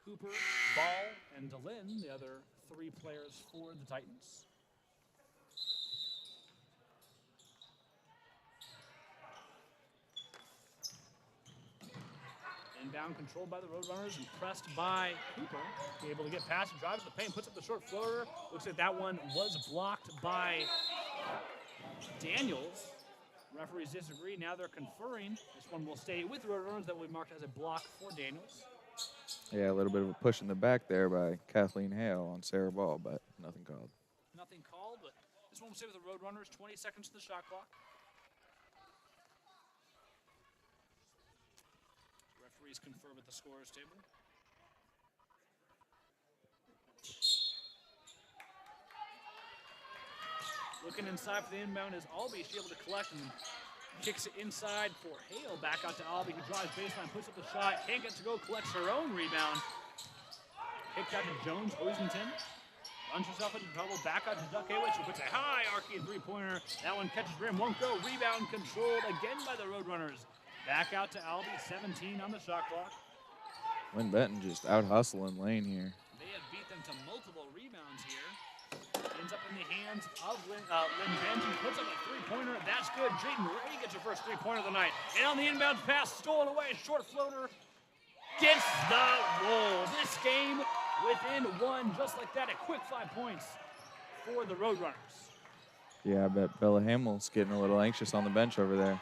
Cooper, Ball, and Linn, the other three players for the Titans. Inbound controlled by the Roadrunners and pressed by Cooper. Be able to get past and drive to the paint, puts up the short floater. Looks like that one was blocked by Daniels. Referees disagree. Now they're conferring. This one will stay with the Roadrunners. That will be marked as a block for Daniels. Yeah, a little bit of a push in the back there by Kathleen Hale on Sarah Ball, but nothing called. Nothing called, but this one will stay with the Roadrunners. 20 seconds to the shot clock. Referees confer with the scorer's table. Looking inside for the inbound is Albee. She's able to collect and kicks it inside for Hale. Back out to Albee, who drives baseline, puts up the shot. Can't get to go, collects her own rebound. Kicked out to Jones, Osington. Runs herself into trouble. Back out to Duckewicz, who puts a high arcing three-pointer. That one catches rim, won't go. Rebound controlled again by the Roadrunners. Back out to Albee, 17 on the shot clock. Linn-Benton just out-hustling Lane here. They have beat them to multiple rebounds here. Ends up in the hands of Linn-Benton. Puts up a three-pointer. That's good. Jaden Ray gets her first three-pointer of the night. And on the inbound pass, stolen away. Short floater. Gets the roll. This game within one, just like that. A quick 5 points for the Roadrunners. Yeah, I bet Bella Hamill's getting a little anxious on the bench over there.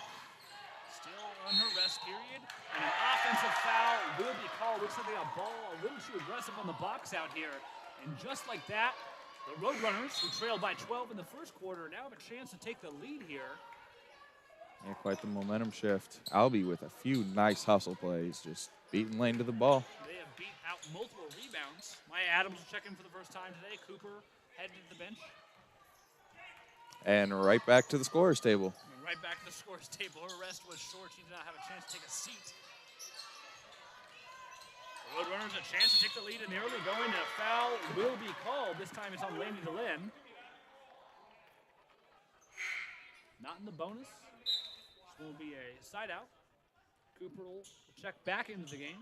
Still on her rest period. And an offensive foul will be called. Looks like they got ball a little too aggressive on the box out here. And just like that, the Roadrunners, who trailed by 12 in the first quarter, now have a chance to take the lead here. Yeah, quite the momentum shift. Albee with a few nice hustle plays, just beating Lane to the ball. They have beat out multiple rebounds. Maya Adams will check in for the first time today. Cooper headed to the bench. And right back to the scorer's table. And right back to the scorer's table. Her rest was short. She did not have a chance to take a seat. The Roadrunners a chance to take the lead in the early going. A foul will be called. This time it's on Landy Linn. Not in the bonus. This will be a side out. Cooper will check back into the game.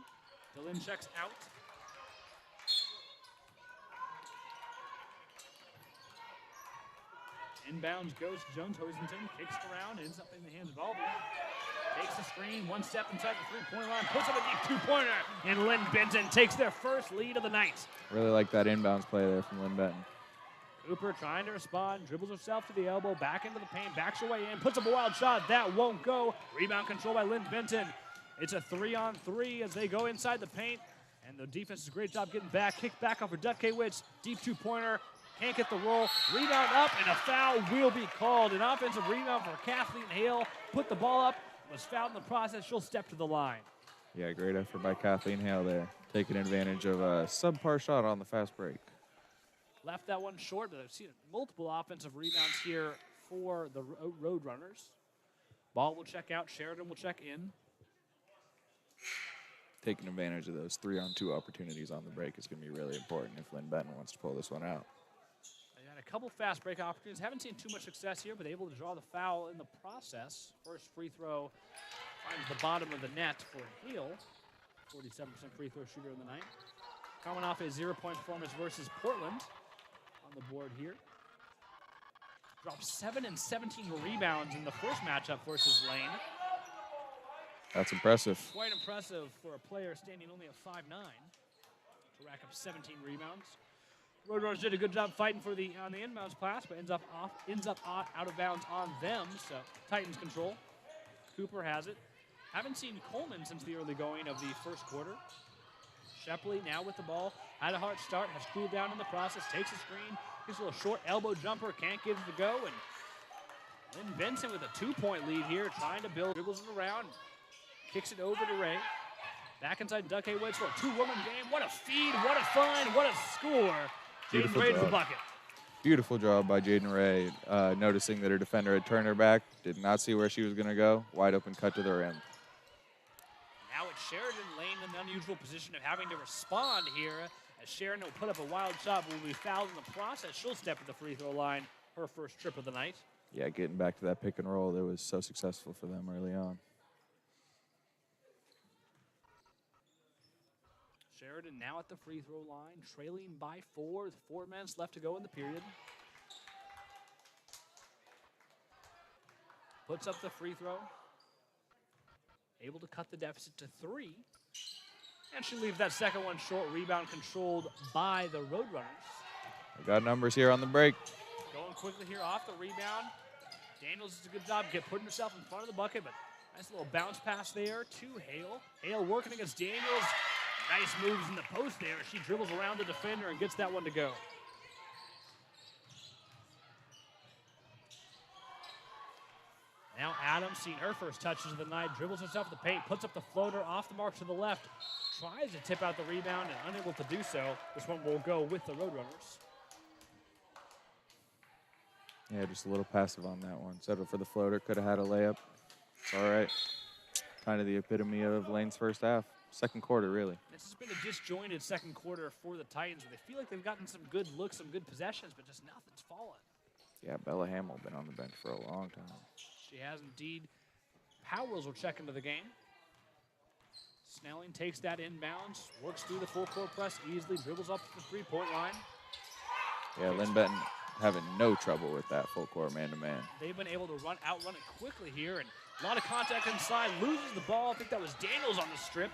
Linn checks out. Inbounds goes to Jones. Hosington kicks it around, ends up in the hands of Albee. Takes the screen, one step inside the three-point line, puts up a deep two-pointer, and Linn-Benton takes their first lead of the night. Really like that inbounds play there from Linn-Benton. Cooper trying to respond, dribbles herself to the elbow, back into the paint, backs her way in, puts up a wild shot. That won't go. Rebound control by Linn-Benton. It's a 3-on-3 as they go inside the paint, and the defense does a great job getting back. Kick back off for Duckewicz, deep two-pointer. Can't get the roll. Rebound up, and a foul will be called. An offensive rebound for Kathleen Hale. Put the ball up. Was fouled in the process. She'll step to the line. Yeah, great effort by Kathleen Hale there. Taking advantage of a subpar shot on the fast break. Left that one short, but I've seen multiple offensive rebounds here for the Roadrunners. Ball will check out. Sheridan will check in. Taking advantage of those 3-on-2 opportunities on the break is going to be really important if Linn-Benton wants to pull this one out. They had a couple fast break opportunities. Haven't seen too much success here, but able to draw the foul in the process. First free throw finds the bottom of the net for Hale. 47% free throw shooter in the night. Coming off a 0-point performance versus Portland on the board here. Dropped 7 and 17 rebounds in the first matchup versus Lane. That's impressive. Quite impressive for a player standing only at 5'9" to rack up 17 rebounds. Roadrunners did a good job fighting for on the inbounds pass, but ends up out of bounds on them. So Titans control. Cooper has it. Haven't seen Coleman since the early going of the first quarter. Shepley now with the ball. Had a hard start, has cooled down in the process, takes a screen, gets a little short elbow jumper, can't get it to go. And Linn-Benton with a 2-point lead here, trying to build, dribbles it around, kicks it over to Ray. Back inside Duckewicz for a two-woman game. What a feed, what a find, what a score. Jaden Ray to the bucket. Beautiful job by Jaden Ray, noticing that her defender had turned her back, did not see where she was going to go, wide open cut to the rim. Now it's Sheridan Lane in the unusual position of having to respond here, as Sheridan will put up a wild shot, but will be fouled in the process. She'll step to the free throw line, her first trip of the night. Yeah, getting back to that pick and roll that was so successful for them early on. Sheridan now at the free throw line, trailing by 4 with 4 minutes left to go in the period. Puts up the free throw. Able to cut the deficit to 3. And she leaves that second one short. Rebound controlled by the Roadrunners. We got numbers here on the break. Going quickly here off the rebound. Daniels does a good job putting herself in front of the bucket, but nice little bounce pass there to Hale. Hale working against Daniels. Nice moves in the post there. She dribbles around the defender and gets that one to go. Now Adams, seeing her first touches of the night, dribbles herself to the paint, puts up the floater off the mark to the left, tries to tip out the rebound and unable to do so. This one will go with the Roadrunners. Yeah, just a little passive on that one. Settled for the floater, could have had a layup. It's all right. Kind of the epitome of Lane's first half. Second quarter, really. This has been a disjointed second quarter for the Titans, where they feel like they've gotten some good looks, some good possessions, but just nothing's fallen. Yeah, Bella Hamill been on the bench for a long time. She has indeed. Powers will check into the game. Snelling takes that inbounds, works through the full court press easily, dribbles up to the three-point line. Yeah, Linn-Benton having no trouble with that full court man-to-man. They've been able to outrun it quickly here, and a lot of contact inside, loses the ball. I think that was Daniels on the strip.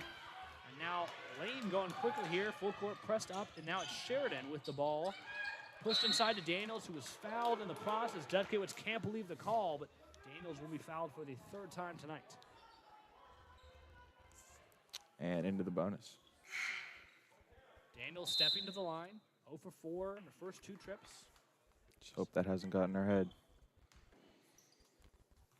And now Lane going quickly here, full court pressed up, and now it's Sheridan with the ball. Pushed inside to Daniels, who was fouled in the process. Dudkiewicz can't believe the call, but Daniels will be fouled for the 3rd time tonight. And into the bonus. Daniels stepping to the line, 0 for 4 in the first 2 trips. Just hope that hasn't gotten her head.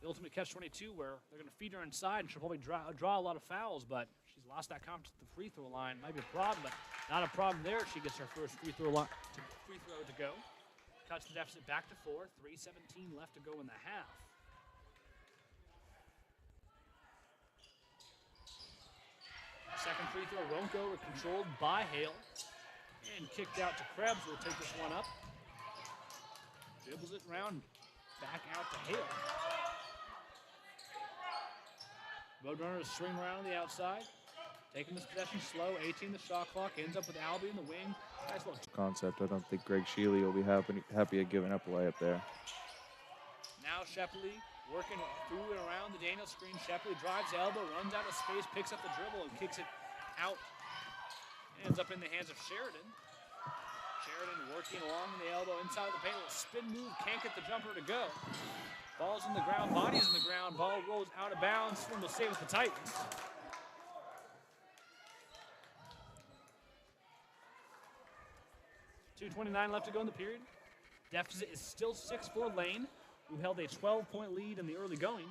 The ultimate catch-22 where they're going to feed her inside and she'll probably draw a lot of fouls, but she's lost that confidence at the free throw line. Might be a problem, but not a problem there. She gets her first free throw to go. Cuts the deficit back to 4. 3:17 left to go in the half. Second free throw won't go. Controlled by Hale. And kicked out to Krebs. Will take this one up. Dribbles it around. Back out to Hale. Roadrunners swing around on the outside. Taking this possession slow. 18 the shot clock. Ends up with Albie in the wing. Nice little Concept. I don't think Greg Shealy will be happy at giving up a layup there. Now Shepley working through and around the Daniels screen. Shepley drives the elbow, runs out of space, picks up the dribble, and kicks it out. Ends up in the hands of Sheridan. Sheridan working along the elbow inside of the paint. Little spin move, can't get the jumper to go. Ball's in the ground, body's in the ground. Ball rolls out of bounds. Swing will stay with the Titans. .229 left to go in the period. Deficit is still 6 for Lane, who held a 12-point lead in the early going.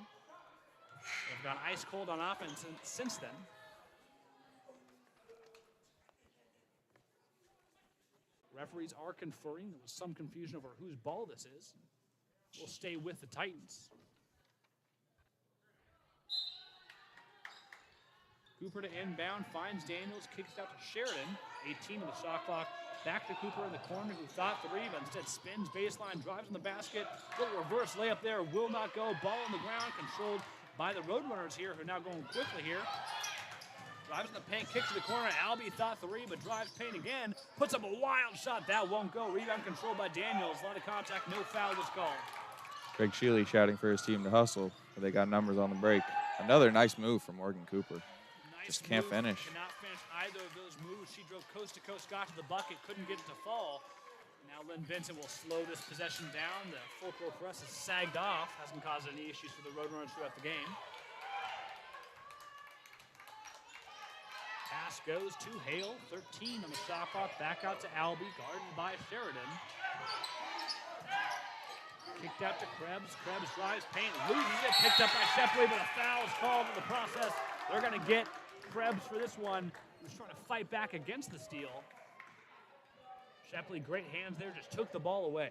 They've gone ice cold on offense since then. Referees are conferring. There was some confusion over whose ball this is. We'll stay with the Titans. Cooper to inbound, finds Daniels, kicks out to Sheridan. 18 of the shot clock. Back to Cooper in the corner, who thought 3, but instead spins baseline, drives in the basket. Little reverse layup there, will not go. Ball on the ground, controlled by the Roadrunners here, who are now going quickly here. Drives in the paint, kicks to the corner. Albie thought 3, but drives paint again. Puts up a wild shot. That won't go. Rebound controlled by Daniels. A lot of contact, no foul was called. Greg Shealy shouting for his team to hustle, but they got numbers on the break. Another nice move from Morgan Cooper. Nice Just can't move. finish. Cannot finish either of those moves. She drove coast to coast, got to the bucket, couldn't get it to fall. Now Linn-Benton will slow this possession down. The full court press is sagged off. Hasn't caused any issues for the Roadrunners throughout the game. Pass goes to Hale. 13 on the shot clock. Back out to Albie, guarded by Sheridan. Kicked out to Krebs. Krebs drives paint, loses it. Picked up by Shepley, but a foul is called in the process. They're going to get Krebs for this one. Who's trying to fight back against the steal. Shepley, great hands there, just took the ball away.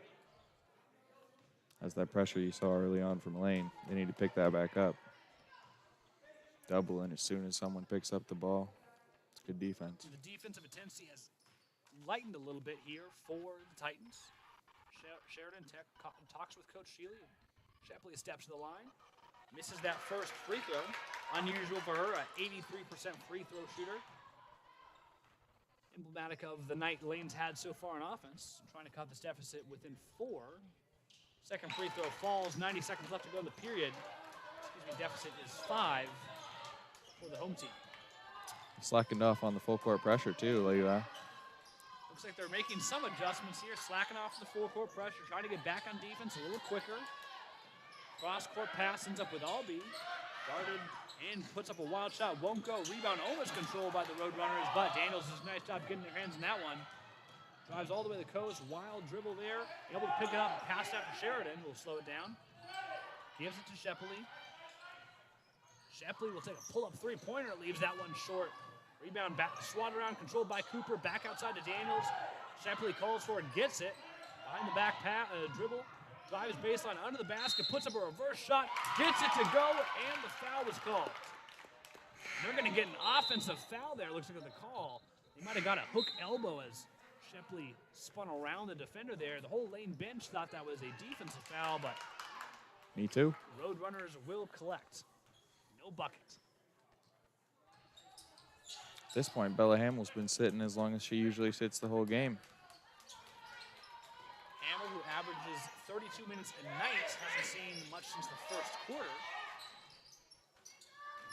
That's that pressure you saw early on from Lane. They need to pick that back up. Doubling as soon as someone picks up the ball. It's good defense. The defensive intensity has lightened a little bit here for the Titans. Sheridan talks with Coach Shealy. Shepley steps to the line. Misses that first free throw. Unusual for her, an 83% free throw shooter. emblematic of the night Lane's had so far in offense, trying to cut this deficit within 4. Second free throw falls, 90 seconds left to go in the period. Deficit is 5 for the home team. Slackened off on the full court pressure too, Levi. Looks like they're making some adjustments here, slacking off the full court pressure, trying to get back on defense a little quicker. Cross court pass ends up with Albee. Guarded and puts up a wild shot, won't go. Rebound almost controlled by the Roadrunners, but Daniels does a nice job getting their hands in that one. Drives all the way to the coast, wild dribble there. Able to pick it up and pass it out to Sheridan. Will slow it down. Gives it to Shepley. Shepley will take a pull-up three-pointer. Leaves that one short. Rebound back, swat around, controlled by Cooper. Back outside to Daniels. Shepley calls for it, gets it. Behind the back dribble. Drives baseline under the basket, puts up a reverse shot, gets it to go, and the foul was called. They're going to get an offensive foul there, looks like at the call. They might have got a hook elbow as Shepley spun around the defender there. The whole Lane bench thought that was a defensive foul, but Me too. Roadrunners will collect. No bucket. At this point, Bella Hamill's been sitting as long as she usually sits the whole game. Hamill, who averages 32 minutes a night, hasn't seen much since the first quarter.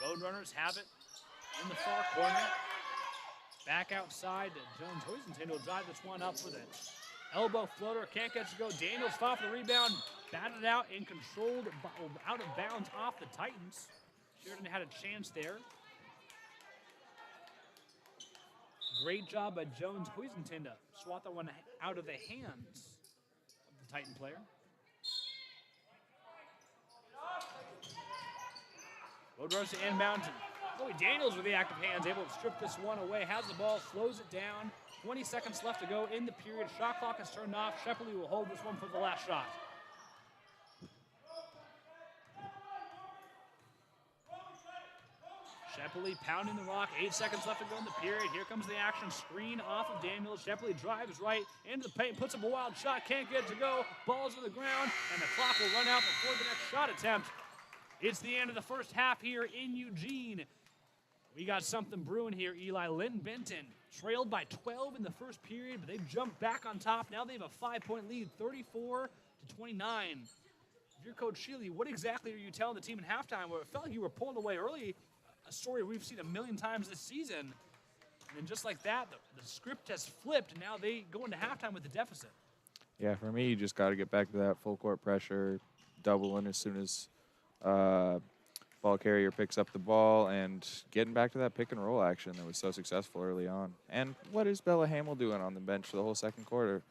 Roadrunners have it in the far corner. Back outside to Jones. Hoisington will drive this one up for the elbow floater. Can't get it to go. Daniels fought for the rebound. Batted out and controlled out of bounds off the Titans. Sheridan had a chance there. Great job by Jones Hoisington to swat that one out of the hands of the Titan player. Roadrunners to inbound. Chloe Daniels with the active hands, able to strip this one away. Has the ball, slows it down. 20 seconds left to go in the period. Shot clock is turned off. Shepley will hold this one for the last shot. Shepley pounding the rock. 8 seconds left to go in the period. Here comes the action. Screen off of Daniels. Shepley drives right into the paint, puts up a wild shot. Can't get it to go. Ball's on the ground, and the clock will run out before the next shot attempt. It's the end of the first half here in Eugene. We got something brewing here, Eli. Linn-Benton trailed by 12 in the first period, but they've jumped back on top. Now they have a 5-point lead, 34-29. If you're Coach Shealy, what exactly are you telling the team in halftime where it felt like you were pulling away early? A story we've seen a million times this season. And then just like that, the script has flipped, and now they go into halftime with the deficit. Yeah, for me, you just got to get back to that full court pressure, double in as soon as ball carrier picks up the ball, and getting back to that pick and roll action that was so successful early on. And what is Bella Hamill doing on the bench for the whole second quarter?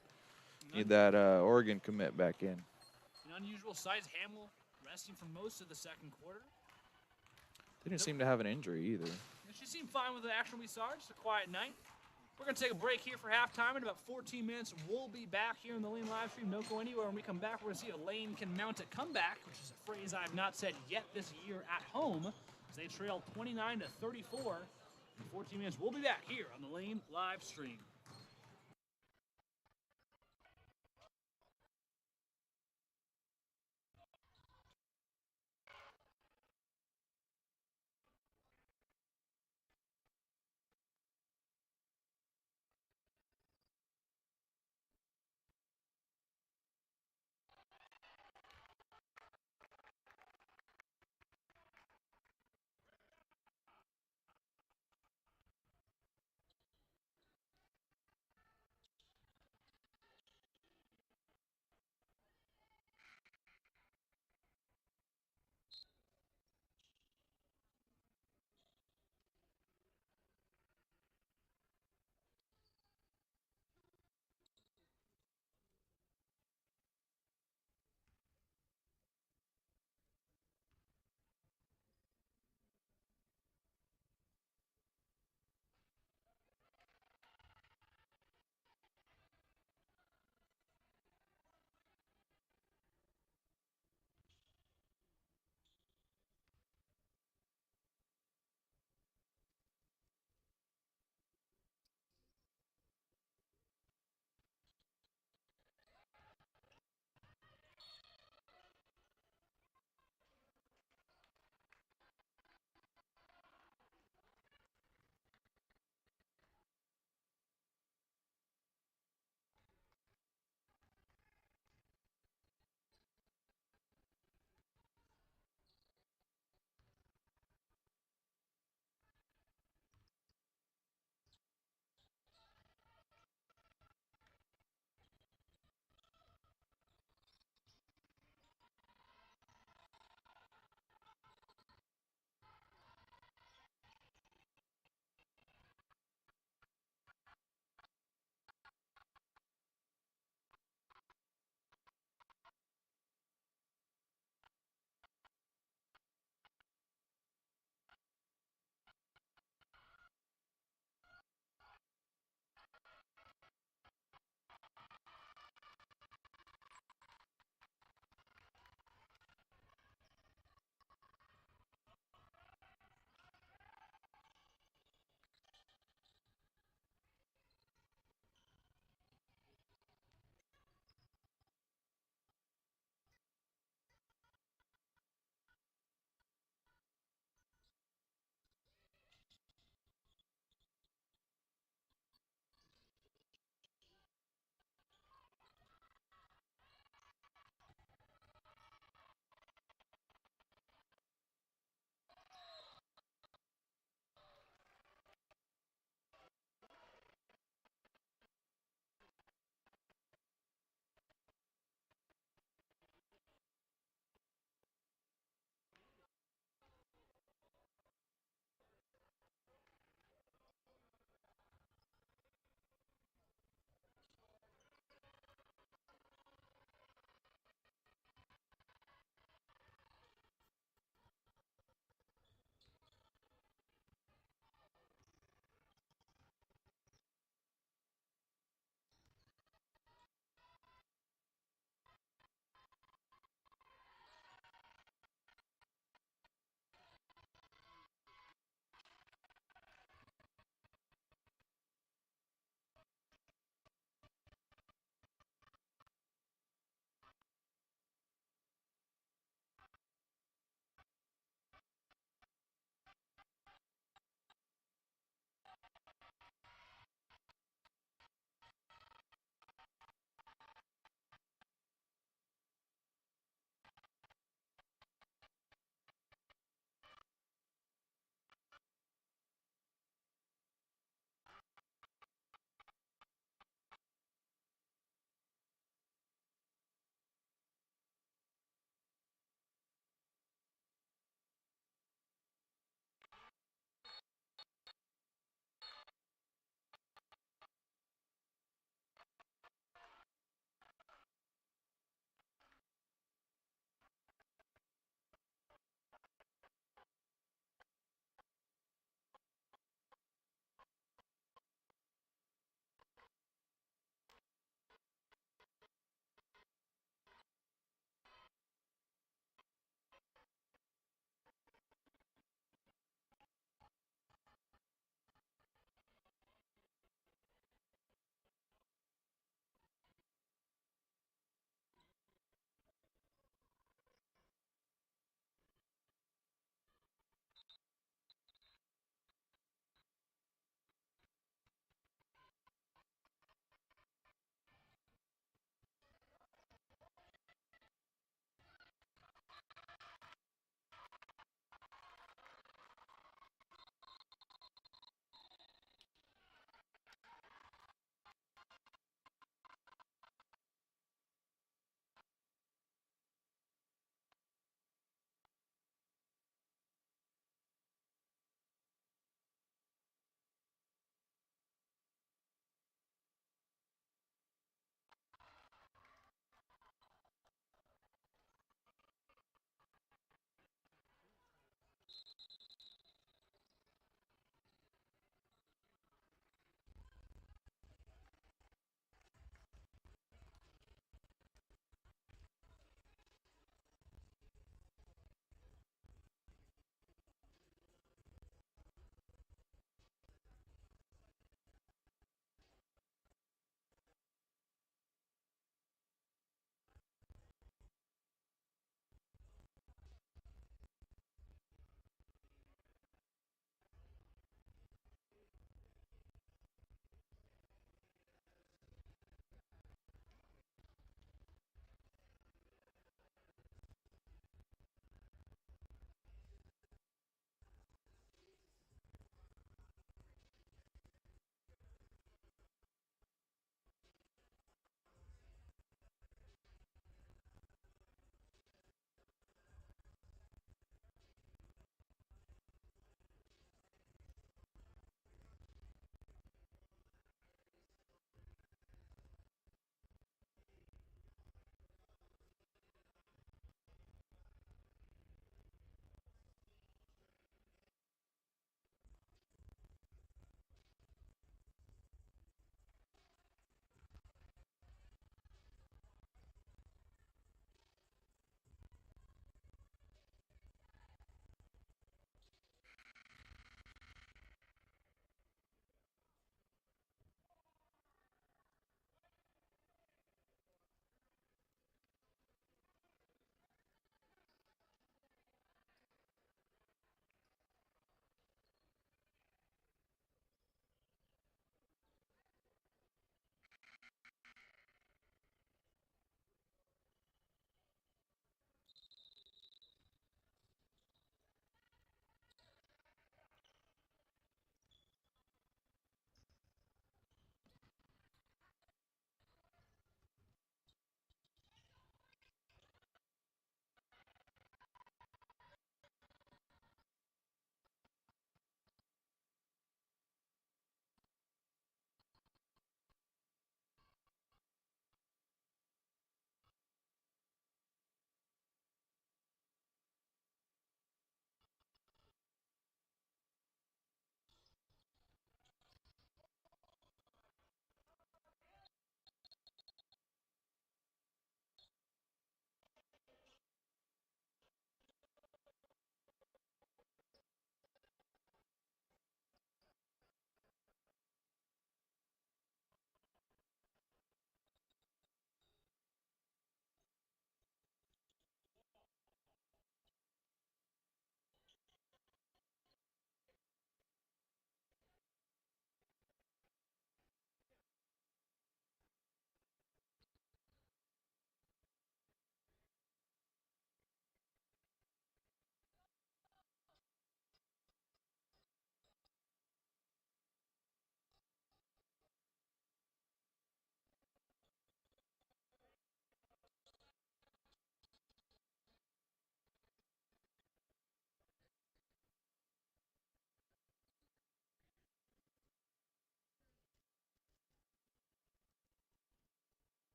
Need that Oregon commit back in. An unusual sight. Hamill resting for most of the second quarter. Didn't seem to have an injury either. She seemed fine with the action we saw. Just a quiet night. We're going to take a break here for halftime. In about 14 minutes, we'll be back here in the Lane live stream. Don't go anywhere. When we come back, we're going to see if Lane can mount a comeback, which is a phrase I have not said yet this year at home, as they trail 29-34. In 14 minutes, we'll be back here on the Lane live stream.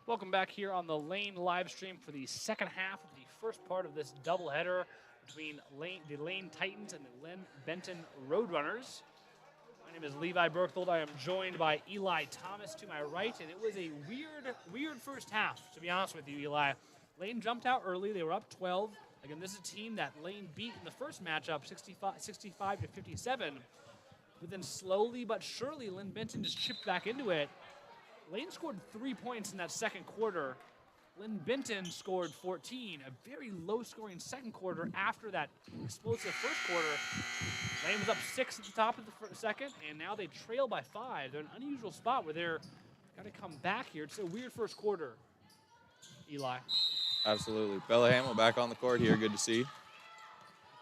Welcome back here on the Lane live stream for the second half of the first part of this doubleheader between the Lane Titans and the Linn-Benton Roadrunners. My name is Levi Berchthold. I am joined by Eli Thomas to my right, and it was a weird first half, to be honest with you, Eli. Lane jumped out early. They were up 12. Again, this is a team that Lane beat in the first matchup, 65 to 57. But then slowly but surely, Linn-Benton just chipped back into it. Lane scored 3 points in that second quarter. Linn-Benton scored 14, a very low-scoring second quarter after that explosive first quarter. Lane was up 6 at the top of the second, and now they trail by 5. They're in an unusual spot where they're got to come back here. It's a weird first quarter, Eli. Absolutely. Bella Hamill back on the court here. Good to see.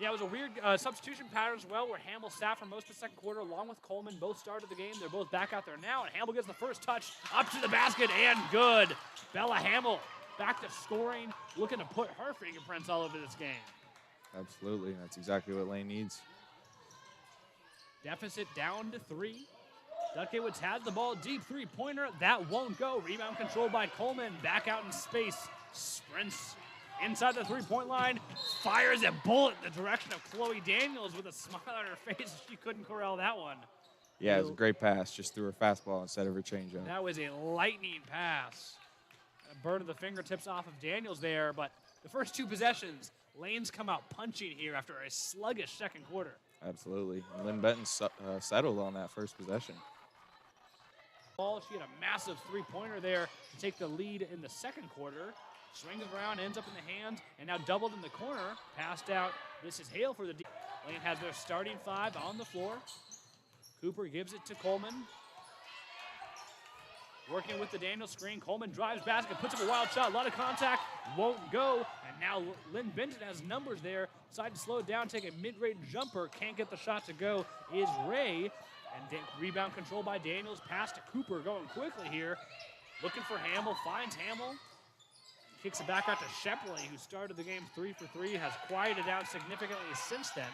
Yeah, it was a weird substitution pattern as well, where Hamill sat for most of the second quarter along with Coleman. Both started the game. They're both back out there now, and Hamill gets the first touch up to the basket, and good. Bella Hamill back to scoring, looking to put her fingerprints all over this game. Absolutely. That's exactly what Lane needs. Deficit down to 3. Dutkowitz has the ball deep, three-pointer. That won't go. Rebound controlled by Coleman. Back out in space. Sprints inside the three-point line. Fires a bullet in the direction of Chloe Daniels with a smile on her face. She couldn't corral that one. Yeah, it was a great pass. Just threw her fastball instead of her changeup. That was a lightning pass. A bird of the fingertips off of Daniels there, but the first two possessions, Lane's come out punching here after a sluggish second quarter. Absolutely. And Linn-Benton settled on that first possession. She had a massive three-pointer there to take the lead in the second quarter. Swings around, ends up in the hands, and now doubled in the corner. Passed out. This is Hale for the D. Lane has their starting 5 on the floor. Cooper gives it to Coleman. Working with the Daniels screen. Coleman drives basket, puts up a wild shot. A lot of contact. Won't go. And now Linn-Benton has numbers there. Decided to slow it down, take a mid-range jumper. Can't get the shot to go is Ray. And rebound control by Daniels. Pass to Cooper going quickly here. Looking for Hamill. Finds Hamill. Kicks it back out to Shepley, who started the game 3 for 3. Has quieted down significantly since then.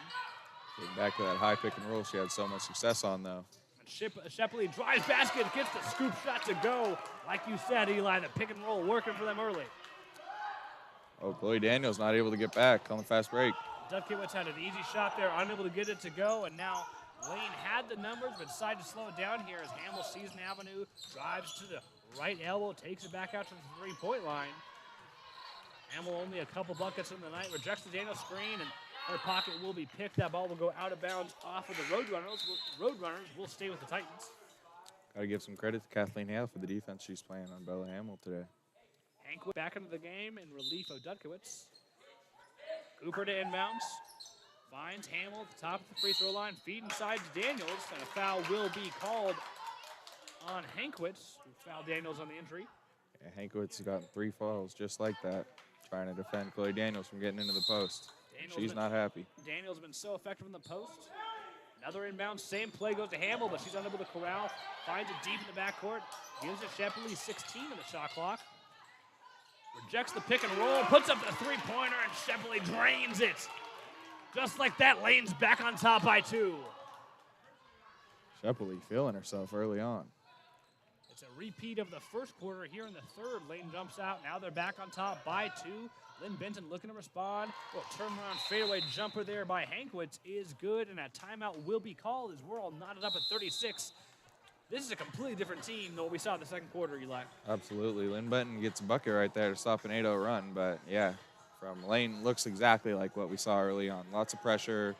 Getting back to that high pick and roll she had so much success on, though. Shepley drives basket, gets the scoop shot to go. Like you said, Eli, the pick and roll working for them early. Oh, Chloe Daniels not able to get back on the fast break. Dutkowitz had an easy shot there, unable to get it to go, and now Lane had the numbers, but decided to slow it down here as Hamill sees an avenue, drives to the right elbow, takes it back out to the three-point line. Hamill only a couple buckets in the night, rejects the Daniels screen, and her pocket will be picked. That ball will go out of bounds off of the Roadrunners. Roadrunners will stay with the Titans. Got to give some credit to Kathleen Hale for the defense she's playing on Bella Hamill today. Hank back into the game in relief of Dutkowitz. Cooper to inbounds. Finds Hamill at the top of the free throw line. Feed inside to Daniels, and a foul will be called on Hankwitz, who fouled Daniels on the injury. Yeah, Hankwitz has gotten 3 fouls just like that, trying to defend Chloe Daniels from getting into the post. She's not happy. Daniels been so effective in the post. Another inbound, same play goes to Hamill, but she's unable to corral. Finds it deep in the backcourt. Gives it Shepley, 16 in the shot clock. Rejects the pick and roll, puts up the three-pointer, and Shepley drains it. Just like that, Lane's back on top by 2. Shepley feeling herself early on. It's a repeat of the first quarter here in the third. Lane jumps out. Now they're back on top by 2. Linn-Benton looking to respond. Turnaround fadeaway jumper there by Hankwitz is good, and a timeout will be called as we're all knotted up at 36. This is a completely different team than what we saw in the second quarter, Eli. Absolutely. Linn-Benton gets a bucket right there to stop an 8-0 run, but yeah, from Lane looks exactly like what we saw early on. Lots of pressure,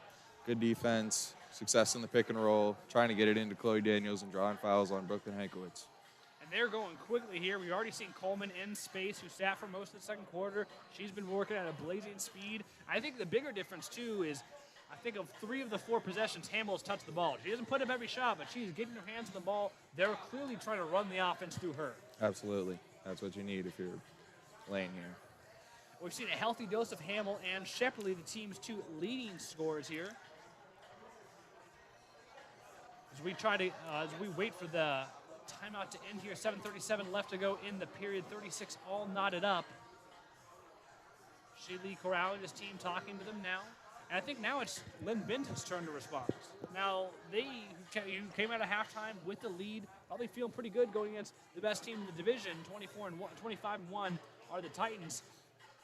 good defense, success in the pick and roll, trying to get it into Chloe Daniels and drawing fouls on Brooklyn Hankwitz. They're going quickly here. We've already seen Coleman in space, who sat for most of the second quarter. She's been working at a blazing speed. I think the bigger difference, too, is I think of 3 of the 4 possessions, Hamill's touched the ball. She doesn't put up every shot, but she's getting her hands on the ball. They're clearly trying to run the offense through her. Absolutely. That's what you need if you're Lane here. We've seen a healthy dose of Hamill and Shepley, the team's 2 leading scorers here. As we wait for the timeout to end here, 7:37 left to go in the period, 36 all knotted up. Shaylee Corral and his team talking to them now. And I think now it's Linn-Benton's turn to respond. Now, they who came out of halftime with the lead, probably feeling pretty good going against the best team in the division, 25-1 are the Titans.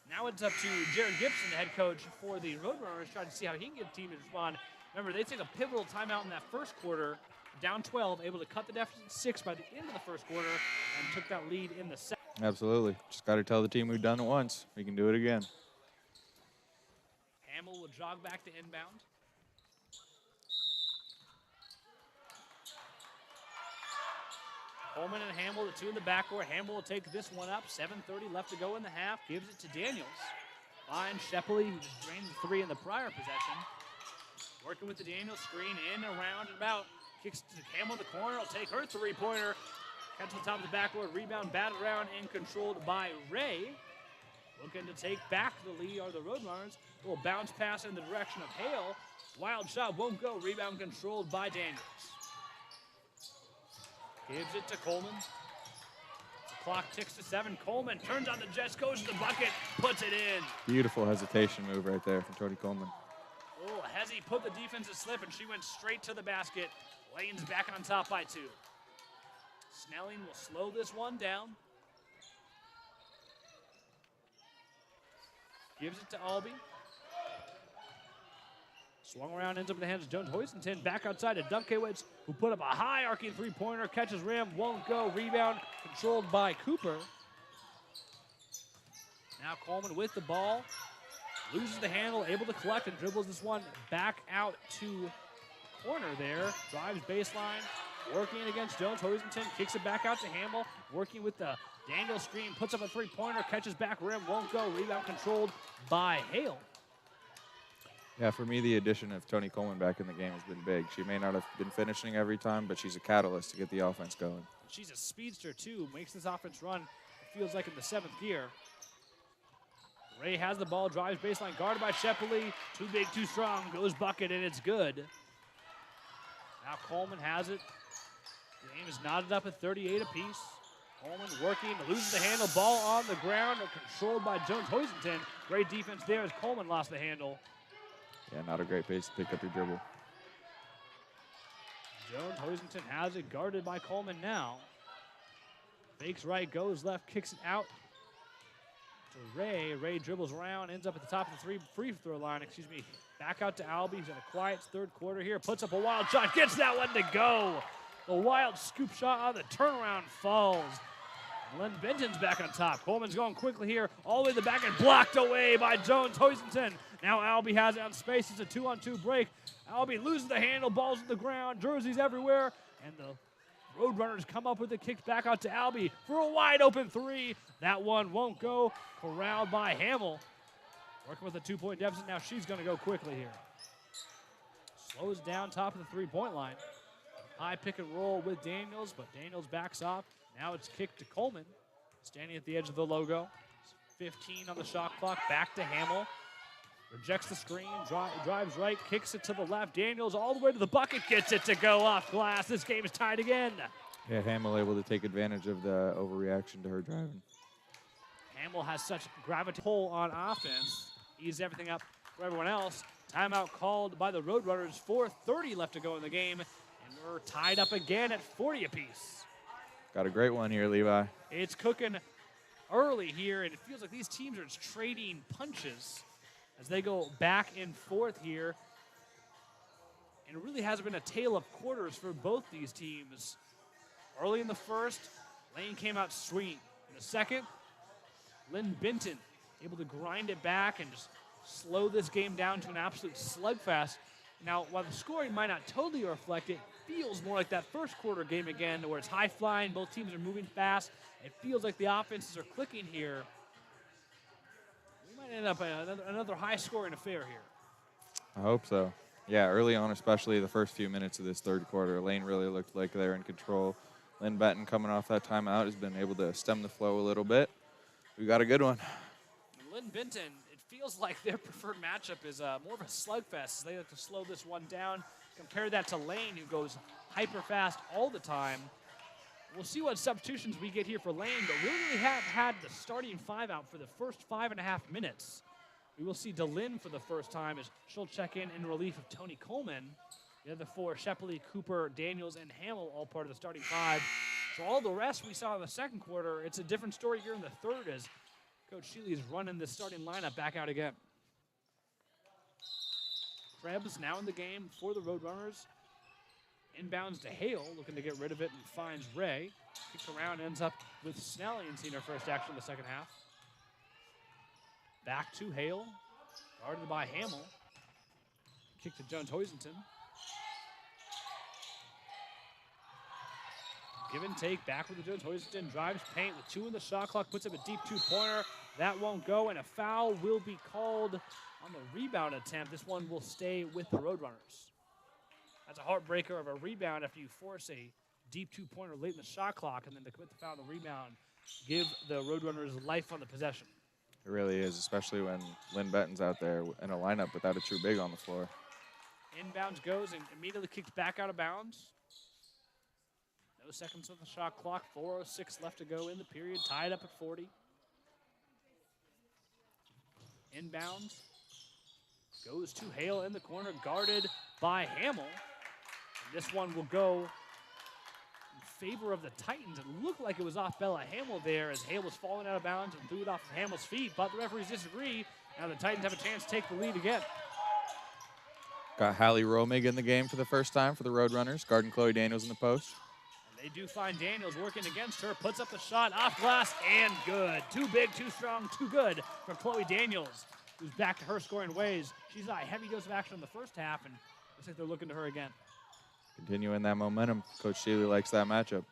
Now it's up to Jared Gibson, the head coach for the Roadrunners, trying to see how he can get the team to respond. Remember, they take a pivotal timeout in that first quarter, down 12, able to cut the deficit 6 by the end of the first quarter, and took that lead in the second. Absolutely. Just got to tell the team we've done it once. We can do it again. Hamill will jog back to inbound. Coleman and Hamill, the two in the backcourt. Hamill will take this one up. 7:30 left to go in the half. Gives it to Daniels. Finds Shepley, who just drained the 3 in the prior possession. Working with the Daniels screen in, around, and about. Kicks to Hamill in the corner. Will take her 3-pointer. Catch the top of the backboard. Rebound batted around and controlled by Ray. Looking to take back the lead are the Roadrunners. A little bounce pass in the direction of Hale. Wild shot won't go. Rebound controlled by Daniels. Gives it to Coleman. The clock ticks to 7. Coleman turns on the Jets, goes to the bucket, puts it in. Beautiful hesitation move right there from Tony Coleman. Oh, Hezzy put the defensive slip, and she went straight to the basket. Lane's back on top by 2. Snelling will slow this one down. Gives it to Albee. Swung around, ends up in the hands of Jones Hoisington. Back outside to Dunkiewicz, who put up a high arcing 3-pointer. Catches rim, won't go. Rebound controlled by Cooper. Now Coleman with the ball. Loses the handle, able to collect and dribbles this one back out to corner there. Drives baseline. Working against Jones Hoisington. Kicks it back out to Hamill. Working with the Daniel screen. Puts up a 3-pointer. Catches back rim, won't go. Rebound controlled by Hale. Yeah, for me, the addition of Tony Coleman back in the game has been big. She may not have been finishing every time, but she's a catalyst to get the offense going. She's a speedster, too. Makes this offense run, it feels like, in the 7th gear. Ray has the ball, drives baseline, guarded by Shepley. Too big, too strong, goes bucket, and it's good. Now Coleman has it. The game is knotted up at 38 apiece. Coleman working, loses the handle, ball on the ground, controlled by Jones Hoisington. Great defense there as Coleman lost the handle. Yeah, not a great pace to pick up your dribble. Jones Hoisington has it, guarded by Coleman now. Fakes right, goes left, kicks it out to Ray. Ray dribbles around, ends up at the top of the free throw line, Back out to Albee. He's in a quiet third quarter here. Puts up a wild shot, gets that one to go. The wild scoop shot on the turnaround falls. Linn-Benton's back on top. Coleman's going quickly here, all the way to the back and blocked away by Jones Hoisington. Now Albee has it on space. It's a 2-on-2 break. Albee loses the handle, balls to the ground, jerseys everywhere, and the Roadrunners come up with the kick back out to Albee for a wide open 3. That one won't go. Corralled by Hamill. Working with a 2-point deficit. Now she's going to go quickly here. Slows down top of the 3-point line. High pick and roll with Daniels, but Daniels backs off. Now it's kicked to Coleman, standing at the edge of the logo. 15 on the shot clock, back to Hamill. Rejects the screen, drives right, kicks it to the left. Daniels all the way to the bucket, gets it to go off glass. This game is tied again. Yeah, Hamill able to take advantage of the overreaction to her driving. Hamill has such gravity pull on offense. Ease everything up for everyone else. Timeout called by the Roadrunners. 4:30 left to go in the game, and we're tied up again at 40 apiece. Got a great one here, Levi. It's cooking early here, and it feels like these teams are just trading punches as they go back and forth here. And it really hasn't been a tale of quarters for both these teams. Early in the first, Lane came out swinging. In the second, Linn-Benton able to grind it back and just slow this game down to an absolute slugfest. Now, while the scoring might not totally reflect it, feels more like that first quarter game again, where it's high flying, both teams are moving fast. It feels like the offenses are clicking here. We might end up another high scoring affair here. I hope so. Yeah, early on, especially the first few minutes of this third quarter, Lane really looked like they're in control. Linn-Benton coming off that timeout has been able to stem the flow a little bit. We got a good one. Linn-Benton, it feels like their preferred matchup is more of a slugfest. They like to slow this one down. Compare that to Lane, who goes hyper fast all the time. We'll see what substitutions we get here for Lane, but we really have had the starting 5 out for the first 5.5 minutes. We will see DeLynn for the first time as she'll check in relief of Tony Coleman. The other four, Shepley, Cooper, Daniels, and Hamill, all part of the starting five. So all the rest we saw in the second quarter, it's a different story here in the third as Coach Shealy is running the starting lineup back out again. Krebs now in the game for the Roadrunners. Inbounds to Hale, looking to get rid of it and finds Ray. Kicks around, ends up with Snelling, seeing her first action in the second half. Back to Hale, guarded by Hamill. Kick to Jones-Hoisington. Give and take, back with the Jones-Hoisington, drives paint with 2 in the shot clock, puts up a deep 2-pointer. That won't go, and a foul will be called on the rebound attempt. This one will stay with the Roadrunners. That's a heartbreaker of a rebound after you force a deep 2-pointer late in the shot clock, and then to commit the foul on the rebound, give the Roadrunners life on the possession. It really is, especially when Linn-Benton's out there in a lineup without a true big on the floor. Inbounds goes and immediately kicked back out of bounds. No seconds on the shot clock. 4:06 left to go in the period. Tied up at 40. Inbounds goes to Hale in the corner, guarded by Hamill. And this one will go in favor of the Titans. It looked like it was off Bella Hamill there as Hale was falling out of bounds and threw it off of Hamill's feet, but the referees disagree. Now the Titans have a chance to take the lead again. Got Hallie Romig in the game for the first time for the Roadrunners, guarding Chloe Daniels in the post. They do find Daniels working against her, puts up the shot, off glass, and good. Too big, too strong, too good for Chloe Daniels, who's back to her scoring ways. She's got a heavy dose of action in the first half, and looks like they're looking to her again. Continuing that momentum. Coach Shealy likes that matchup.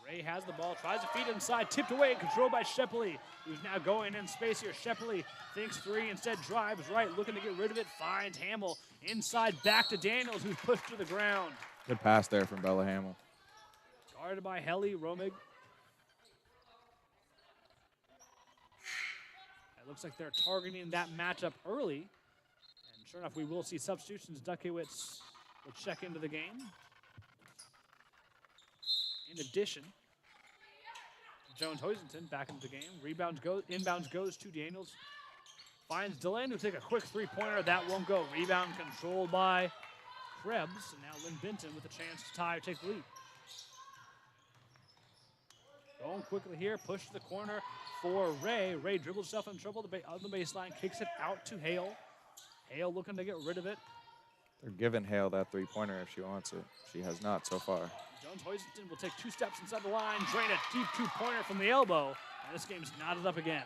Ray has the ball, tries to feed inside, tipped away and controlled by Shepley, who's now going in space here. Shepley thinks three, instead drives right, looking to get rid of it, finds Hamill. Inside, back to Daniels, who's pushed to the ground. Good pass there from Bella Hamill. Guarded by Hallie Romig. It looks like they're targeting that matchup early. And sure enough, we will see substitutions. Duckowitz will check into the game. In addition, Jones-Hoisington back into the game. Inbounds goes to Daniels. Finds DeLynn, who take a quick three-pointer. That won't go. Rebound controlled by Krebs. And now Linn-Benton with a chance to tie or take the lead. Going quickly here. Push to the corner for Ray. Ray dribbles himself in trouble on the baseline. Kicks it out to Hale. Hale looking to get rid of it. They're giving Hale that three-pointer if she wants it. She has not so far. Jones-Hoisington will take 2 steps inside the line, drain a deep two-pointer from the elbow, and this game's knotted up again.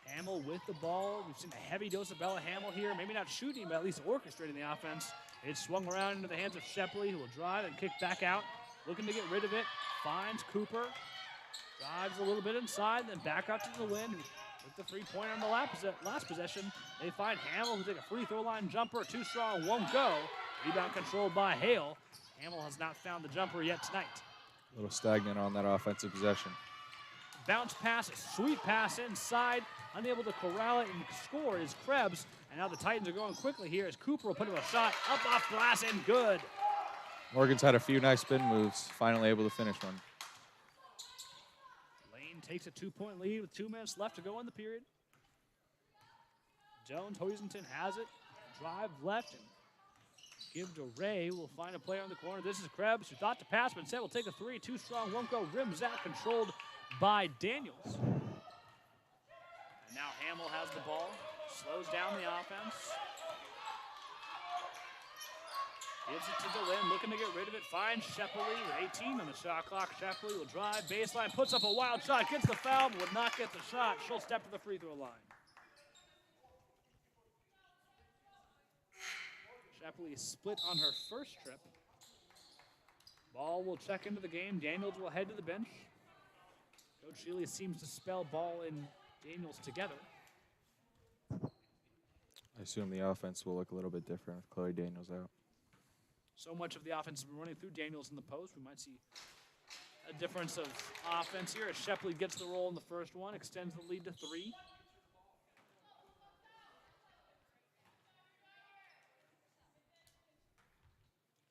Hamill with the ball. We've seen a heavy dose of Bella Hamill here. Maybe not shooting, but at least orchestrating the offense. It's swung around into the hands of Shepley, who will drive and kick back out, looking to get rid of it. Finds Cooper, drives a little bit inside, then back out to DeLynn, who with the three-pointer on the last possession. They find Hamill, who take a free throw line jumper. Too strong, won't go. Rebound controlled by Hale. Hamill has not found the jumper yet tonight. A little stagnant on that offensive possession. Bounce pass, a sweet pass inside. Unable to corral it and score is Krebs. And now the Titans are going quickly here as Cooper will put up a shot up off glass and good. Morgan's had a few nice spin moves, finally able to finish one. Lane takes a 2-point lead with 2 minutes left to go in the period. Jones-Hoisington has it. Drive left and give to Ray. We'll find a player in the corner. This is Krebs, who thought to pass, but instead will take a three. Too strong, won't go. Rims out, controlled by Daniels. And now Hamill has the ball. Slows down the offense. Gives it to DeLynn, looking to get rid of it. Finds Shepley with 18 on the shot clock. Shepley will drive, baseline, puts up a wild shot, gets the foul, but would not get the shot. She'll step to the free throw line. Shepley is split on her first trip. Ball will check into the game. Daniels will head to the bench. Coach Shealy seems to spell Ball and Daniels together. I assume the offense will look a little bit different with Chloe Daniels out. So much of the offense has been running through Daniels in the post. We might see a difference of offense here as Shepley gets the roll in the first one, extends the lead to 3.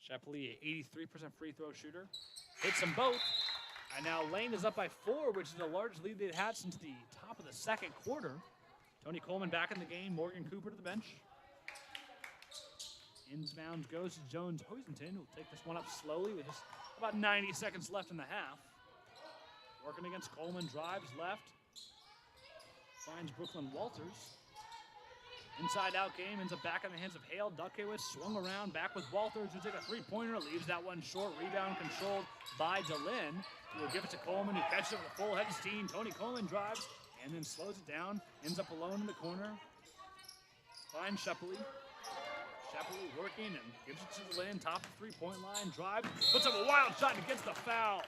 Shepley, an 83% free throw shooter. Hits them both. And now Lane is up by 4, which is the largest lead they've had since the top of the second quarter. Tony Coleman back in the game. Morgan Cooper to the bench. Inbounds goes to Jones Hoisington, who'll take this one up slowly with just about 90 seconds left in the half. Working against Coleman, drives left. Finds Brooklyn Walters. Inside out game, ends up back in the hands of Hale. Duckowitz swung around, back with Walters, who took a three-pointer, leaves that one short. Rebound controlled by DeLynn, who will give it to Coleman, who catches it with a full head of steam. Tony Coleman drives and then slows it down, ends up alone in the corner. Finds Shepley. Shepley working and gives it to DeLynn, top of the three-point line, drives, puts up a wild shot and gets the foul.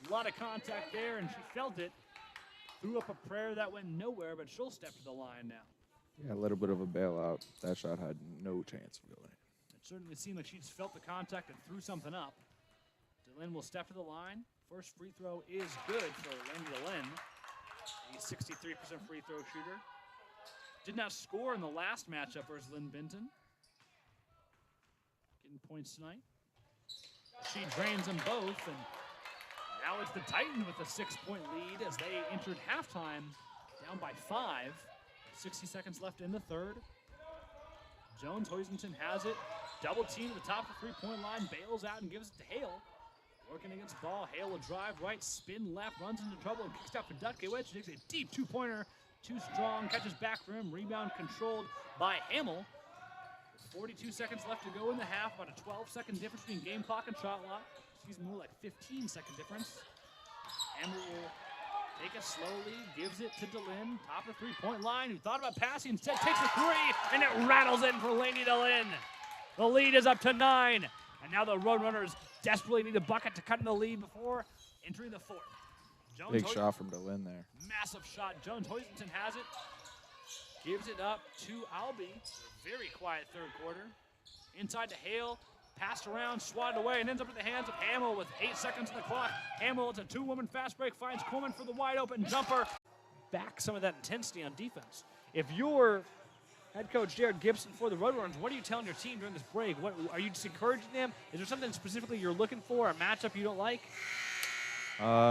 A lot of contact there, and she felt it. Threw up a prayer that went nowhere, but she'll step to the line now. Yeah, a little bit of a bailout. That shot had no chance of going in. It certainly seemed like she's felt the contact and threw something up. DeLynn will step to the line. First free throw is good for Lindy DeLynn. A 63% free throw shooter. Did not score in the last matchup versus Linn-Benton. Getting points tonight. She drains them both, and now it's the Titans with a 6-point lead as they entered halftime down by 5. 60 seconds left in the third. Jones Hoisington has it. Double team at the top of the three-point line. Bails out and gives it to Hale. Working against the ball. Hale will drive right, spin left, runs into trouble, and kicks out for Duckowitz. Takes a deep two-pointer. Too strong. Catches back rim. Rebound controlled by Hamill. 42 seconds left to go in the half. About a 12-second difference between game clock and shot clock. Excuse me, more like 15-second difference. Hamill will take it slowly, gives it to DeLynn, top of the three-point line, who thought about passing, instead takes a three, and it rattles in for Lady DeLynn. The lead is up to 9, and now the Roadrunners desperately need a bucket to cut in the lead before entering the fourth. Big shot from DeLynn there. Massive shot. Jones Hoisington has it, gives it up to Albee. Very quiet third quarter. Inside to Hale. Passed around, swatted away, and ends up in the hands of Hamill with 8 seconds on the clock. Hamill, it's a two-woman fast break, finds Coleman for the wide-open jumper. Back some of that intensity on defense. If you're head coach Jared Gibson for the Roadrunners, what are you telling your team during this break? What are you just encouraging them? Is there something specifically you're looking for, a matchup you don't like?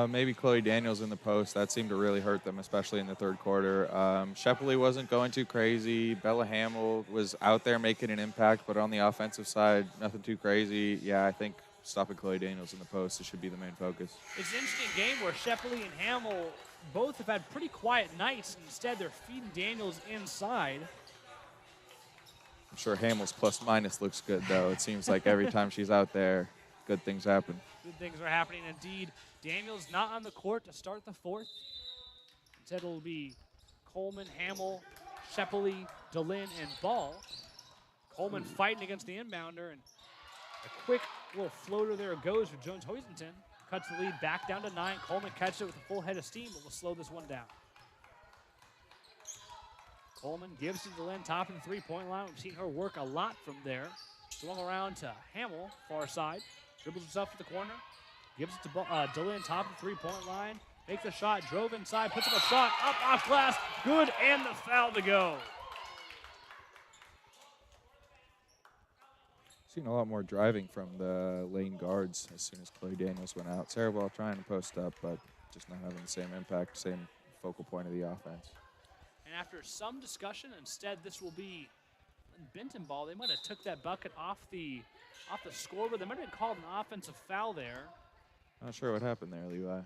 Maybe Chloe Daniels in the post. That seemed to really hurt them, especially in the third quarter. Shepley wasn't going too crazy. Bella Hamill was out there making an impact, but on the offensive side, nothing too crazy. Yeah, I think stopping Chloe Daniels in the post, it should be the main focus. It's an interesting game where Shepley and Hamill both have had pretty quiet nights. Instead, they're feeding Daniels inside. I'm sure Hamill's plus-minus looks good, though. It seems like every time she's out there, good things happen. Good things are happening indeed. Daniels not on the court to start the fourth. Instead, it'll be Coleman, Hamill, Shepley, DeLynn, and Ball. Coleman fighting against the inbounder, and a quick little floater there goes for Jones Hoisington. Cuts the lead back down to 9. Coleman catches it with a full head of steam, but will slow this one down. Coleman gives to DeLynn, top of the three-point line. We've seen her work a lot from there. Swung around to Hamill, far side. Dribbles himself to the corner. Gives it to DeLynn, top of the three-point line. Makes the shot, drove inside, puts up a shot, up off glass, good, and the foul to go. Seen a lot more driving from the lane guards as soon as Chloe Daniels went out. Sarah Ball trying to post up, but just not having the same impact, same focal point of the offense. And after some discussion, instead this will be Linn-Benton ball. They might have took that bucket off the scoreboard. They might have called an offensive foul there. Not sure what happened there, Levi.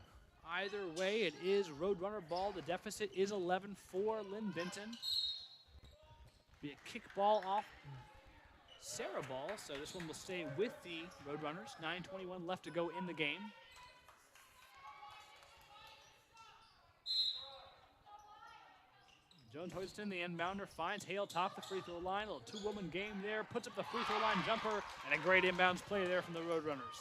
Either way, it is Roadrunner ball. The deficit is 11 for Linn-Benton. Be a kick ball off Sarah Ball, so this one will stay with the Roadrunners. 9:21 left to go in the game. Jones Hoisington, the inbounder, finds Hale top the free throw line. A little two-woman game there. Puts up the free throw line jumper, and a great inbounds play there from the Roadrunners.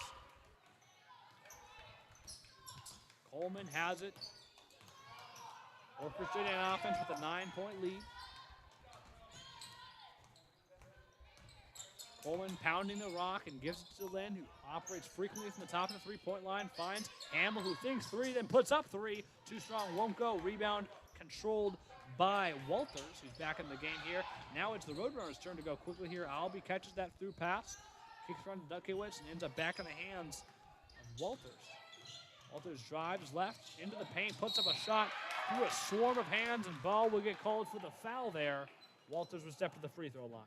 Coleman has it. Orchestrating an offense with a 9-point lead. Coleman pounding the rock and gives it to Lynn, who operates frequently from the top of the three-point line. Finds Hamill, who thinks 3, then puts up 3. Too strong, won't go. Rebound controlled by Walters, who's back in the game here. Now it's the Roadrunners' turn to go quickly here. Albee catches that through pass. Kicks around to Duckowitz and ends up back in the hands of Walters. Walters drives left into the paint, puts up a shot through a swarm of hands, and ball will get called for the foul there. Walters will step to the free throw line.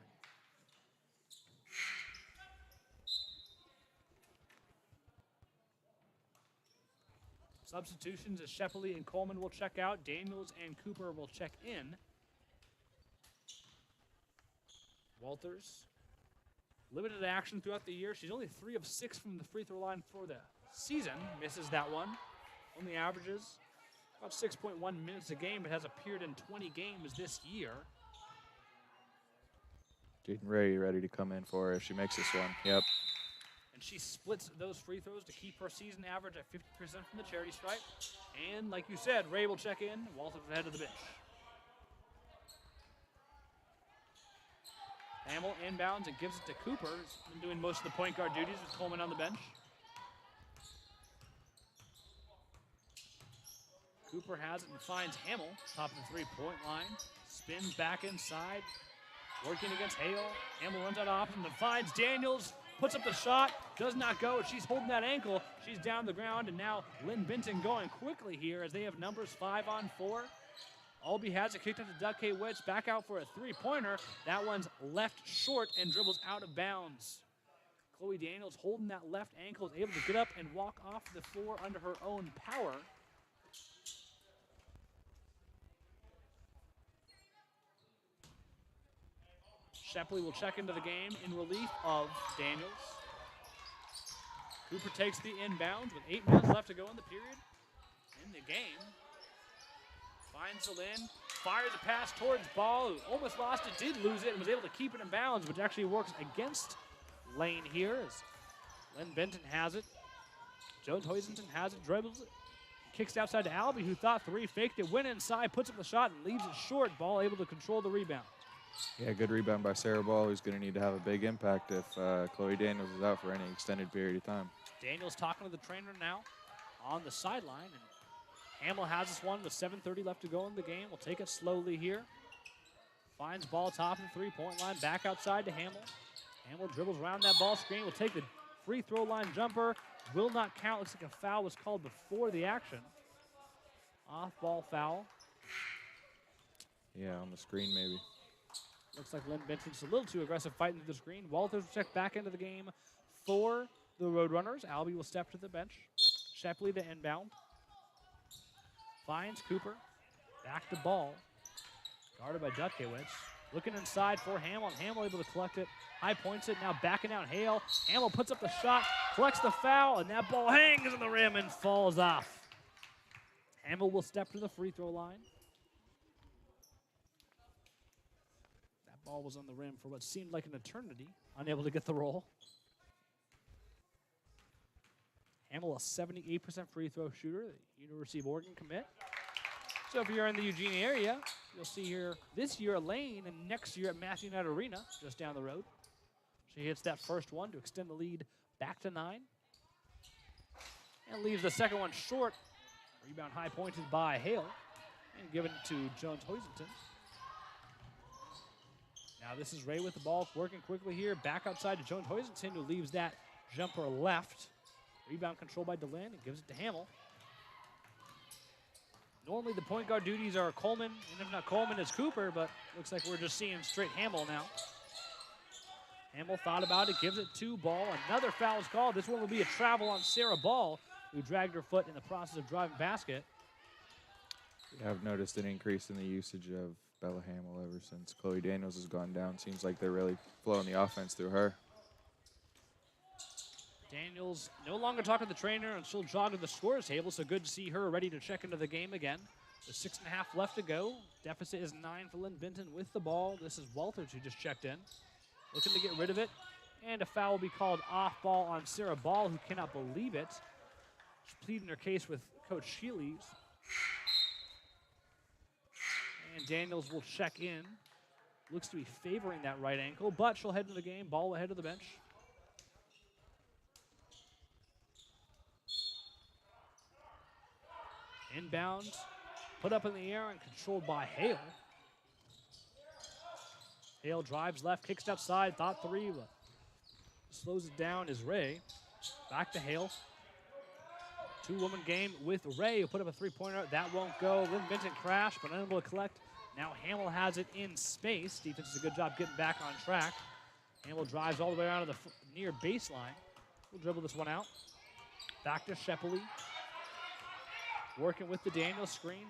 Substitutions as Shepley and Coleman will check out. Daniels and Cooper will check in. Walters, limited action throughout the year. She's only 3 of 6 from the free throw line for the season. Misses that one. Only averages about 6.1 minutes a game, but has appeared in 20 games this year. Getting ready to come in for her if she makes this one. Yep. And she splits those free throws to keep her season average at 50% from the charity stripe. And like you said, Ray will check in. Walters ahead of the bench. Hamill inbounds and gives it to Cooper. He's been doing most of the point guard duties with Coleman on the bench. Cooper has it and finds Hamill, top of the three-point line. Spins back inside, working against Hale. Hamill runs out of options and finds Daniels, puts up the shot, does not go. She's holding that ankle. She's down the ground, and now Linn-Benton going quickly here as they have numbers 5 on 4. Albee has it kicked up to Duck K-Witz, back out for a three-pointer. That one's left short and dribbles out of bounds. Chloe Daniels holding that left ankle, is able to get up and walk off the floor under her own power. Shepley will check into the game in relief of Daniels. Cooper takes the inbounds with 8 minutes left to go in the period. In the game. Finds the Lynn, fires a pass towards Ball, who almost lost it, did lose it, and was able to keep it in bounds, which actually works against Lane here as Linn-Benton has it. Jones Hoisington has it, dribbles it, kicks it outside to Albee, who thought 3, faked it, went inside, puts up the shot, and leaves it short. Ball able to control the rebound. Yeah, good rebound by Sarah Ball, who's going to need to have a big impact if Chloe Daniels is out for any extended period of time. Daniels talking to the trainer now on the sideline, and Hamill has this one with 7:30 left to go in the game. We'll take it slowly here. Finds Ball top of the three-point line, back outside to Hamill. Hamill dribbles around that ball screen, will take the free throw line jumper. Will not count. Looks like a foul was called before the action. Off-ball foul. Yeah, on the screen maybe. Looks like Linn-Benton's a little too aggressive fighting through the screen. Walters will check back into the game for the Roadrunners. Albee will step to the bench. Shepley to inbound. Finds Cooper. Back to Ball. Guarded by Dutkewicz. Looking inside for Hamill. Hamill able to collect it. High points it. Now backing out Hale. Hamill puts up the shot. Collects the foul. And that ball hangs in the rim and falls off. Hamill will step to the free throw line. That ball was on the rim for what seemed like an eternity. Unable to get the roll. Hamill, a 78% free throw shooter, the University of Oregon commit. So if you're in the Eugene area, you'll see here this year at Lane and next year at Matthew Knight Arena, just down the road. She hits that first one to extend the lead back to 9. And leaves the second one short. Rebound high pointed by Hale and given to Jones Hoisington. Now this is Ray with the ball, working quickly here. Back outside to Jones Hoisington, who leaves that jumper left. Rebound controlled by DeLynn and gives it to Hamill. Normally the point guard duties are Coleman, and if not Coleman, it's Cooper, but looks like we're just seeing straight Hamill now. Hamill thought about it, gives it to Ball. Another foul is called. This one will be a travel on Sarah Ball, who dragged her foot in the process of driving basket. Yeah, I've noticed an increase in the usage of Bella Hamill ever since Chloe Daniels has gone down. Seems like they're really flowing the offense through her. Daniels no longer talking to the trainer and still jogging the scores table, so good to see her ready to check into the game again. With 6.5 left to go. Deficit is 9 for Linn-Benton with the ball. This is Walters who just checked in. Looking to get rid of it. And a foul will be called off ball on Sarah Ball, who cannot believe it. She's pleading her case with Coach Shealy's. And Daniels will check in. Looks to be favoring that right ankle, but she'll head to the game. Ball ahead of the bench. Inbound, put up in the air and controlled by Hale. Hale drives left, kicks outside, thought 3, but slows it down is Ray. Back to Hale. Two-woman game with Ray, who put up a three-pointer. That won't go. Linn-Benton crashed, but unable to collect. Now Hamill has it in space. Defense does a good job getting back on track. Hamill drives all the way around to the near baseline. We'll dribble this one out. Back to Shepley. Working with the Daniels screen.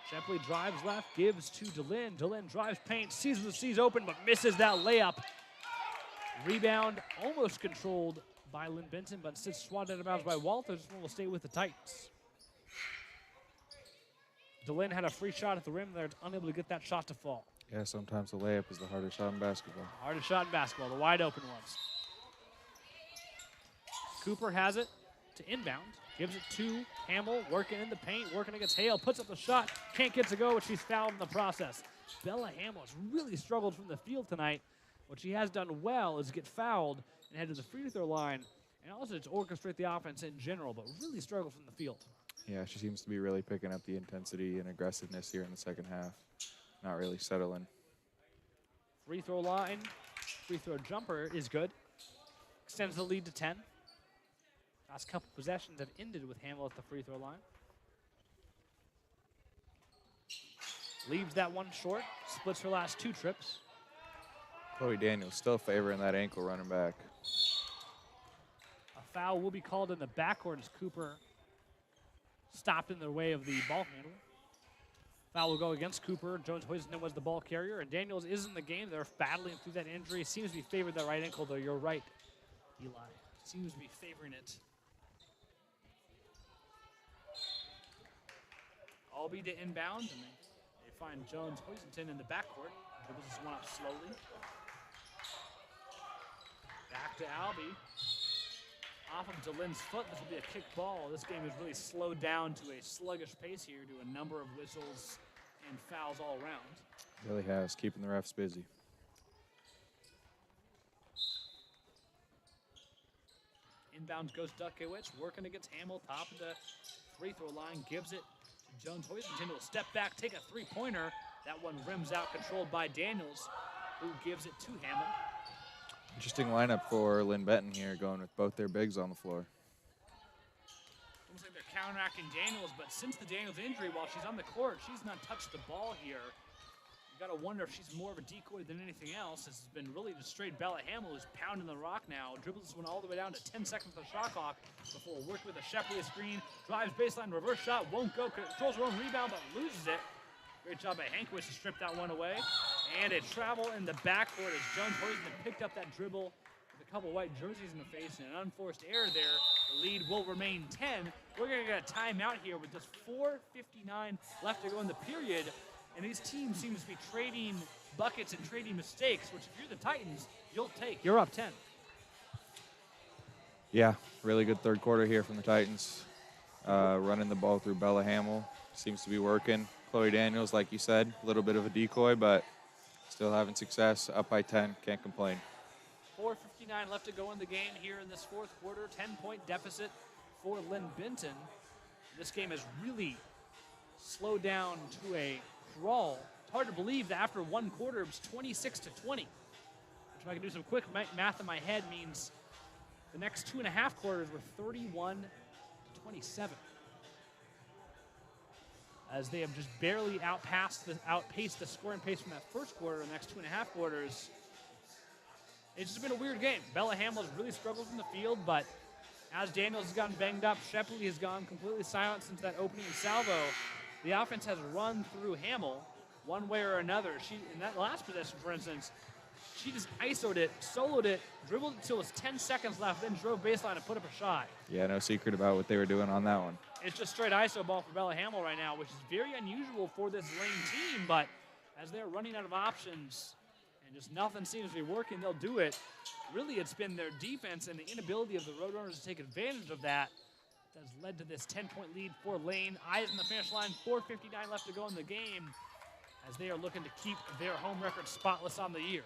Shepley drives left, gives to DeLynn. DeLynn drives paint, sees the C's open, but misses that layup. Rebound almost controlled by Linn-Benton, but instead swatted out of bounds by Walter. This one will stay with the Titans. DeLynn had a free shot at the rim. They're unable to get that shot to fall. Yeah, sometimes the layup is the hardest shot in basketball. Hardest shot in basketball, the wide open ones. Cooper has it to inbound. Gives it to Hamill, working in the paint, working against Hale, puts up the shot, can't get to go, but she's fouled in the process. Bella Hamill has really struggled from the field tonight. What she has done well is get fouled and head to the free throw line, and also to orchestrate the offense in general, but really struggled from the field. Yeah, she seems to be really picking up the intensity and aggressiveness here in the second half. Not really settling. Free throw line, free throw jumper is good. Extends the lead to 10. Last couple possessions have ended with Hamill at the free throw line. Leaves that one short, splits her last two trips. Chloe Daniels still favoring that ankle running back. A foul will be called in the backcourt as Cooper stopped in the way of the ball handler. Foul will go against Cooper. Jones-Hoisenden was the ball carrier, and Daniels is in the game. They're battling through that injury. Seems to be favored that right ankle, though. You're right, Eli. Seems to be favoring it. Albee to inbound, and they find Jones-Hoisenden in the backcourt. Dribbles this one up slowly. Back to Albee. Off of DeLynn's foot, this will be a kick ball. This game has really slowed down to a sluggish pace here to a number of whistles and fouls all around. Really has, keeping the refs busy. Inbound goes Dutkewicz, working against Hamill, top of the free throw line, gives it to Jones-Hoisenden. Will step back, take a three-pointer. That one rims out, controlled by Daniels, who gives it to Hamill. Interesting lineup for Linn-Benton here, going with both their bigs on the floor. Almost like they're counteracting Daniels, but since the Daniels injury, while she's on the court, she's not touched the ball here. You gotta wonder if she's more of a decoy than anything else. This has been really just straight Bella Hamill, who's pounding the rock now. Dribbles this one all the way down to 10 seconds of the shot clock before working with a Shepley screen. Drives baseline, reverse shot, won't go, controls her own rebound, but loses it. Great job by Hankwitz to strip that one away. And a travel in the backcourt as Jones-Hoisenden picked up that dribble with a couple white jerseys in the face and an unforced error there. The lead will remain 10. We're going to get a timeout here with just 4:59 left to go in the period. And these teams seem to be trading buckets and trading mistakes, which if you're the Titans, you'll take. You're up 10. Yeah, really good third quarter here from the Titans. Running the ball through Bella Hamill. Seems to be working. Chloe Daniels, like you said, a little bit of a decoy, but still having success. Up by 10, can't complain. 4:59 left to go in the game here in this fourth quarter. 10-point deficit for Linn-Benton. This game has really slowed down to a crawl. It's hard to believe that after one quarter it was 26-20. Which, if I can do some quick math in my head, means the next 2.5 quarters were 31-27. As they have just barely outpaced the scoring pace from that first quarter. The next 2.5 quarters, it's just been a weird game. Bella Hamill has really struggled from the field, but as Daniels has gotten banged up, Shepley has gone completely silent since that opening salvo. The offense has run through Hamill one way or another. In that last possession, for instance, she just isoed it, soloed it, dribbled it until it was 10 seconds left, then drove baseline and put up a shot. Yeah, no secret about what they were doing on that one. It's just straight iso ball for Bella Hamill right now, which is very unusual for this Lane team, but as they're running out of options and just nothing seems to be working, they'll do it. Really, it's been their defense and the inability of the Roadrunners to take advantage of that that has led to this 10-point lead for Lane. Eyes on the finish line, 4:59 left to go in the game as they are looking to keep their home record spotless on the year.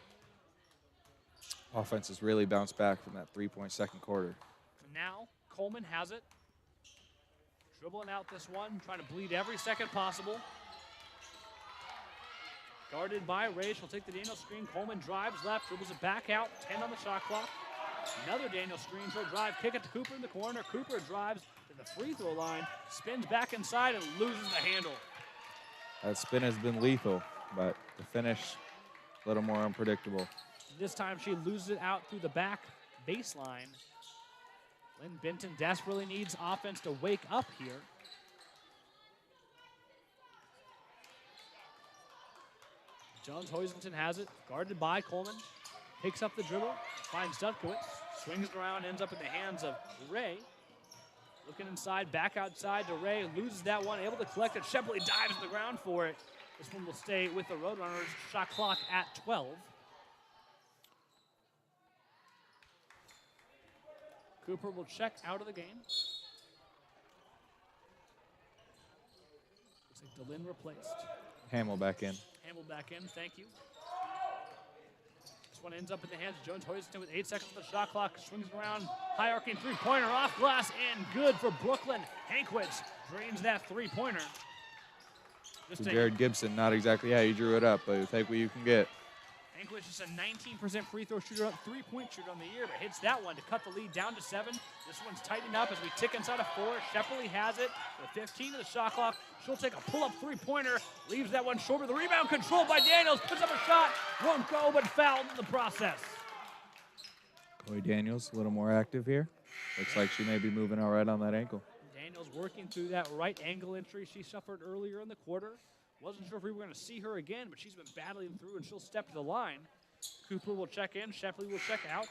Offense has really bounced back from that three-point second quarter. And now, Coleman has it. Dribbling out this one, trying to bleed every second possible. Guarded by Ray. She'll take the Daniel screen. Coleman drives left, dribbles it back out. 10 on the shot clock. Another Daniel screen. She'll drive, kick it to Cooper in the corner. Cooper drives to the free throw line, spins back inside and loses the handle. That spin has been lethal, but the finish, a little more unpredictable. This time she loses it out through the back baseline. Linn-Benton desperately needs offense to wake up here. Jones-Hoisington has it, guarded by Coleman. Picks up the dribble, finds Dudkowitz, swings it around, ends up in the hands of Ray. Looking inside, back outside to Ray, loses that one, able to collect it. Shepley dives to the ground for it. This one will stay with the Roadrunners. Shot clock at 12. Cooper will check out of the game. Looks like DeLynn replaced. Hamill back in. Hamill back in, thank you. This one ends up in the hands of Jones-Hoisington with 8 seconds of the shot clock. Swings it around, high arcing three-pointer off glass and good for Brooklyn. Hankwitz drains that three-pointer. Jared Gibson, not exactly how you drew it up, but take what you can get. Hankwitz is a 19% free throw shooter, three-point shooter on the year, but hits that one to cut the lead down to 7. This one's tightening up as we tick inside of 4. Shepley has it with 15 to the shot clock. She'll take a pull-up three-pointer, leaves that one short, but the rebound controlled by Daniels, puts up a shot, won't go, but fouled in the process. Chloe Daniels, a little more active here. Looks like she may be moving all right on that ankle. Daniels working through that right ankle injury she suffered earlier in the quarter. Wasn't sure if we were going to see her again, but she's been battling through, and she'll step to the line. Cooper will check in. Shepley will check out.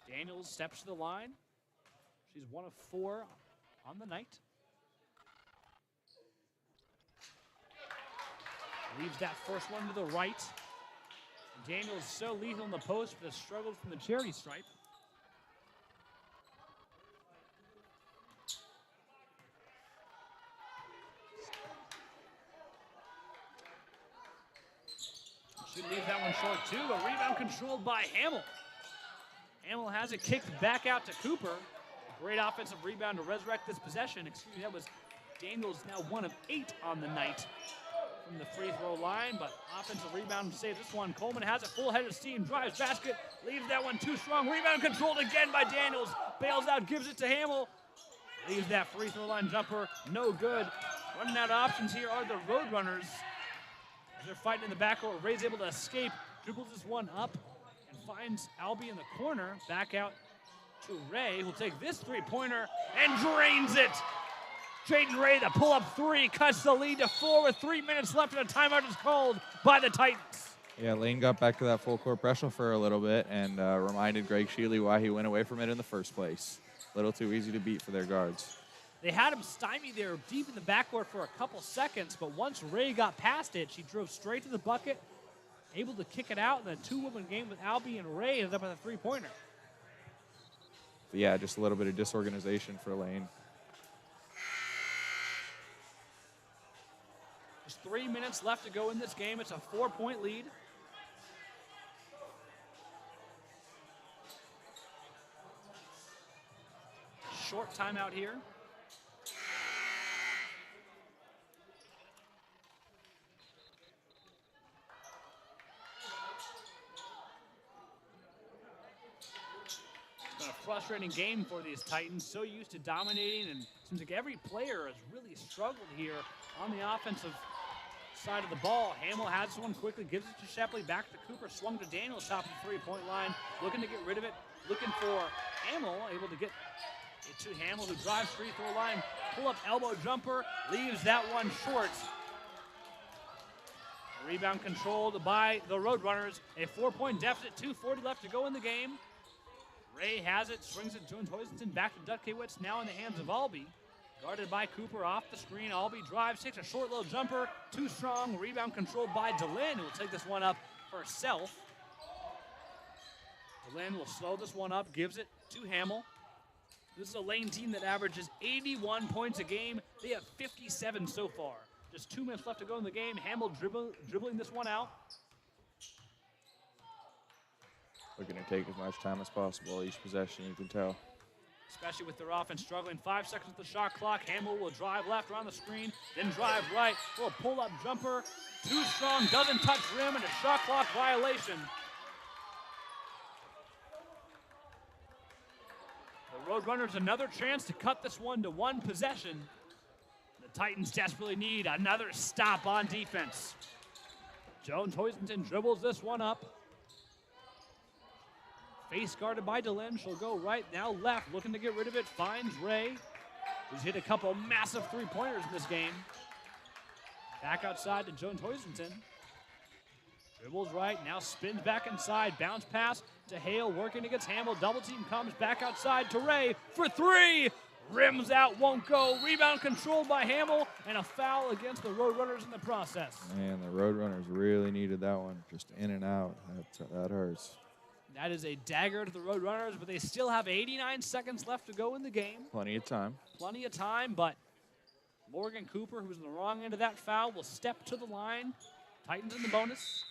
Daniels steps to the line. She's 1 of 4 on the night. Leaves that first one to the right. Daniels so lethal in the post, but has struggled from the charity stripe. Should leave that one short too. A rebound controlled by Hamill. Hamill has it kicked back out to Cooper. A great offensive rebound to resurrect this possession. Excuse me, that was Daniels, now 1 of 8 on the night from the free throw line, but offensive rebound saves this one. Coleman has it full head of steam, drives basket, leaves that one too strong. Rebound controlled again by Daniels. Bails out, gives it to Hamill. Leaves that free throw line jumper, no good. Running out of options here are the Roadrunners. As they're fighting in the backcourt, Ray's able to escape, dribbles this one up, and finds Albie in the corner. Back out to Ray, who'll take this three-pointer and drains it. Jaden Ray, the pull-up three, cuts the lead to 4 with 3 minutes left, and a timeout is called by the Titans. Yeah, Lane got back to that full court pressure for a little bit and reminded Greg Shealy why he went away from it in the first place. A little too easy to beat for their guards. They had him stymied there deep in the backcourt for a couple seconds, but once Ray got past it, she drove straight to the bucket, able to kick it out in a two-woman game with Albie and Ray, ended up with a three-pointer. But yeah, just a little bit of disorganization for Lane. Just 3 minutes left to go in this game. It's a 4-point lead. Short timeout here. It's been a frustrating game for these Titans. So used to dominating, and it seems like every player has really struggled here on the offensive side of the ball. Hamill has this one quickly, gives it to Shepley, back to Cooper, swung to Daniels, top of the three-point line, looking to get rid of it, looking for Hamill, able to get it to Hamill, who drives free throw line, pull-up elbow jumper, leaves that one short. A rebound controlled by the Roadrunners. A 4-point deficit, 2:40 left to go in the game. Ray has it, swings it, Jones-Hoisington back to Dudkowitz, now in the hands of Albie. Guarded by Cooper off the screen. Albie drives, takes a short little jumper. Too strong. Rebound controlled by DeLynn, who will take this one up herself. DeLynn will slow this one up, gives it to Hamill. This is a Lane team that averages 81 points a game. They have 57 so far. Just 2 minutes left to go in the game. Hamill dribbling this one out. Looking to take as much time as possible each possession, you can tell. Especially with their offense struggling. 5 seconds of the shot clock. Hamill will drive left around the screen, then drive right. Little pull-up jumper. Too strong, doesn't touch rim, and a shot clock violation. Roadrunners another chance to cut this one to one possession. The Titans desperately need another stop on defense. Jones Hoisington dribbles this one up. Face guarded by DeLynn. She'll go right, now left, looking to get rid of it. Finds Ray, who's hit a couple massive three-pointers in this game. Back outside to Jones Hoisington. Dribbles right, now spins back inside. Bounce pass to Hale, working against Hamill. Double team comes back outside to Ray for three. Rims out, won't go. Rebound controlled by Hamill, and a foul against the Roadrunners in the process. Man, the Roadrunners really needed that one. Just in and out. That hurts. That is a dagger to the Roadrunners, but they still have 89 seconds left to go in the game. Plenty of time. Plenty of time, but Morgan Cooper, who's on the wrong end of that foul, will step to the line. Titans in the bonus.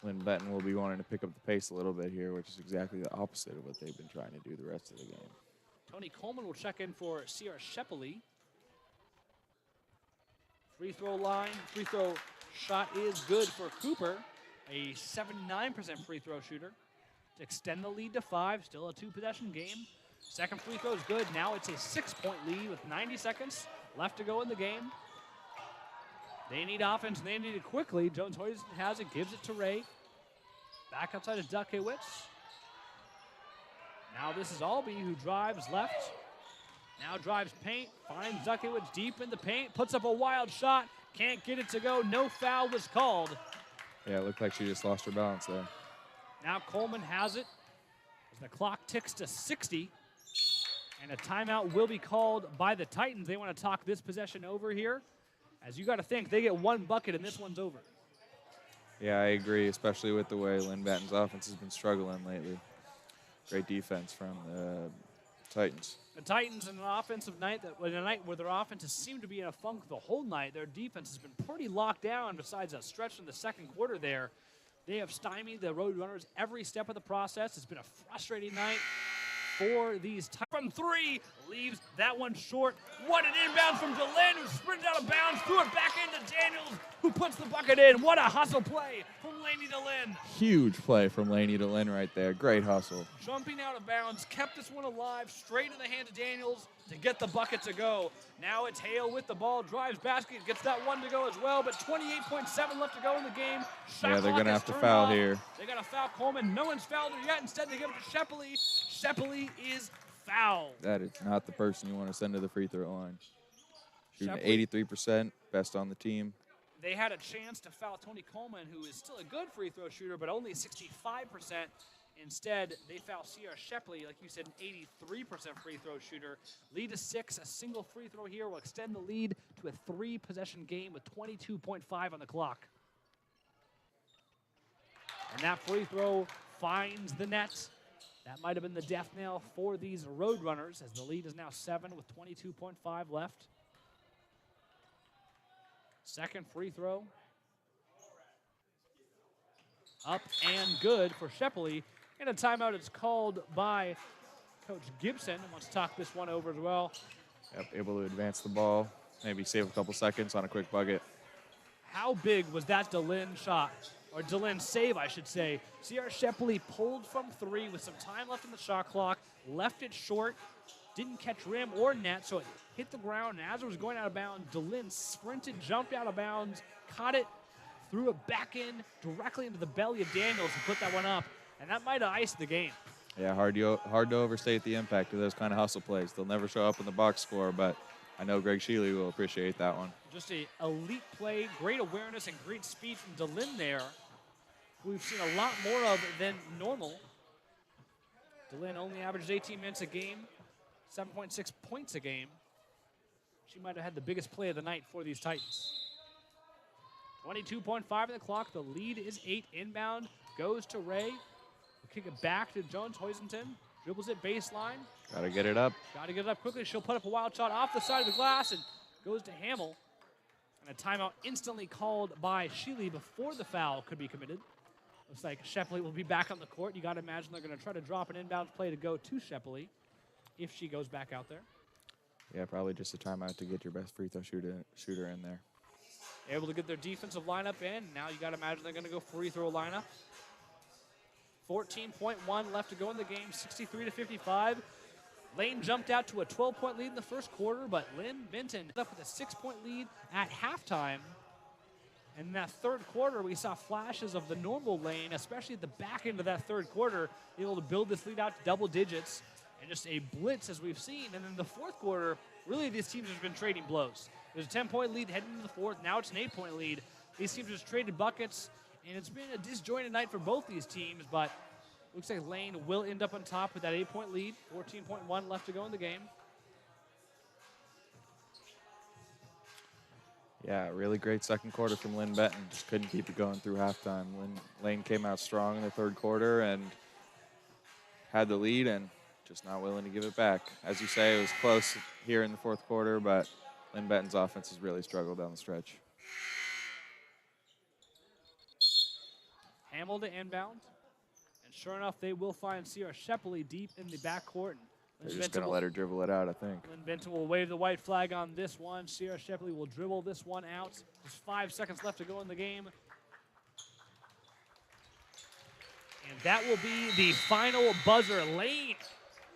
Linn-Benton will be wanting to pick up the pace a little bit here, which is exactly the opposite of what they've been trying to do the rest of the game. Tony Coleman will check in for Sierra Shepley. Free throw line, free throw shot is good for Cooper. A 79% free throw shooter to extend the lead to 5. Still a 2-possession game. Second free throw is good. Now it's a 6-point lead with 90 seconds left to go in the game. They need offense, and they need it quickly. Jones Hoisington has it, gives it to Ray. Back outside of Duckewitz. Now this is Albee, who drives left. Now drives paint, finds Duckewitz deep in the paint, puts up a wild shot, can't get it to go. No foul was called. Yeah, it looked like she just lost her balance there. Now Coleman has it as the clock ticks to 60. And a timeout will be called by the Titans. They want to talk this possession over here. As you got to think, they get one bucket and this one's over. Yeah, I agree, especially with the way Linn-Benton's offense has been struggling lately. Great defense from the Titans. The Titans in an offensive night, in a night where their offense has seemed to be in a funk the whole night, their defense has been pretty locked down besides a stretch in the second quarter there. They have stymied the Roadrunners every step of the process. It's been a frustrating night for these from three, leaves that one short. What an inbound from DeLynn, who sprints out of bounds, threw it back into Daniels, who puts the bucket in. What a hustle play from Laney DeLynn. Huge play from Laney DeLynn right there. Great hustle. Jumping out of bounds, kept this one alive, straight in the hand of Daniels to get the bucket to go. Now it's Hale with the ball, drives basket, gets that one to go as well, but 28.7 left to go in the game. Yeah, they're going to have to foul here. They got to foul Coleman. No one's fouled her yet. Instead, they give it to Shepley. Shepley is fouled. That is not the person you want to send to the free throw line. Shooting Shepley. 83%, best on the team. They had a chance to foul Tony Coleman, who is still a good free throw shooter, but only 65%. Instead, they foul Sierra Shepley, like you said, an 83% free throw shooter. Lead to 6. A single free throw here will extend the lead to a 3-possession game with 22.5 on the clock. And that free throw finds the net. That might have been the death knell for these Roadrunners, as the lead is now 7 with 22.5 left. Second free throw. Up and good for Shepley. And a timeout is called by Coach Gibson. Wants to talk this one over as well. Yep, able to advance the ball, maybe save a couple seconds on a quick bucket. How big was that DeLynn shot? Or DeLynn save, I should say. Sierra Shepley pulled from 3 with some time left in the shot clock, left it short, didn't catch rim or net, so it hit the ground, and as it was going out of bounds, DeLynn sprinted, jumped out of bounds, caught it, threw it back in directly into the belly of Daniels and put that one up, and that might have iced the game. Yeah, hard to overstate the impact of those kind of hustle plays. They'll never show up in the box score, but I know Greg Shealy will appreciate that one. Just an elite play, great awareness, and great speed from DeLynn there. We've seen a lot more of than normal. DeLynn only averages 18 minutes a game, 7.6 points a game. She might have had the biggest play of the night for these Titans. 22.5 on the clock. The lead is 8. Inbound goes to Ray. We'll kick it back to Jones Hoisington. Dribbles it baseline. Got to get it up. Got to get it up quickly. She'll put up a wild shot off the side of the glass and goes to Hamill. And a timeout instantly called by Shealy before the foul could be committed. Looks like Shepley will be back on the court. You got to imagine they're going to try to drop an inbound play to go to Shepley if she goes back out there. Yeah, probably just a timeout to get your best free throw shooter in there. Able to get their defensive lineup in. Now you got to imagine they're going to go free throw lineup. 14.1 left to go in the game, 63-55. Lane jumped out to a 12-point lead in the first quarter, but Linn-Benton up with a 6-point lead at halftime. And in that third quarter, we saw flashes of the normal Lane, especially at the back end of that third quarter, able to build this lead out to double digits, and just a blitz as we've seen. And then the fourth quarter, really these teams have been trading blows. There's a 10-point lead heading into the fourth. Now it's an 8-point lead. These teams just traded buckets, and it's been a disjointed night for both these teams, but looks like Lane will end up on top with that 8-point lead. 14.1 left to go in the game. Yeah, really great second quarter from Linn-Benton. Just couldn't keep it going through halftime. Lane came out strong in the third quarter and had the lead and just not willing to give it back. As you say, it was close here in the fourth quarter, but Linn-Benton's offense has really struggled down the stretch. Hamill to inbound. And sure enough, they will find Sierra Shepley deep in the backcourt. They're just going to let her dribble it out, I think. Linn-Benton will wave the white flag on this one. Sierra Shepley will dribble this one out. There's 5 seconds left to go in the game. And that will be the final buzzer. Lane,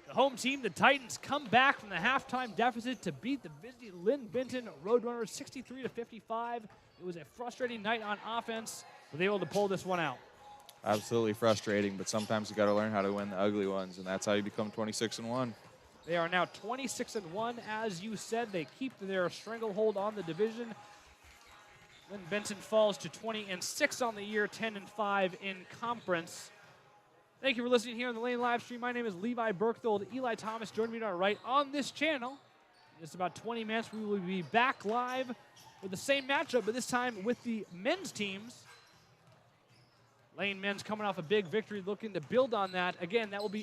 the home team, the Titans, come back from the halftime deficit to beat the visiting Linn-Benton Roadrunners 63-55. It was a frustrating night on offense, but they were able to pull this one out. Absolutely frustrating, but sometimes you got to learn how to win the ugly ones, and that's how you become 26-1. They are now 26-1, as you said. They keep their stranglehold on the division. Linn-Benton falls to 20-6 on the year, 10-5 in conference. Thank you for listening here on the Lane live stream. My name is Levi Berkfield. Eli Thomas joined me to our right on this channel. In just about 20 minutes, we will be back live with the same matchup, but this time with the men's teams. Lane men's coming off a big victory, looking to build on that. Again, that will be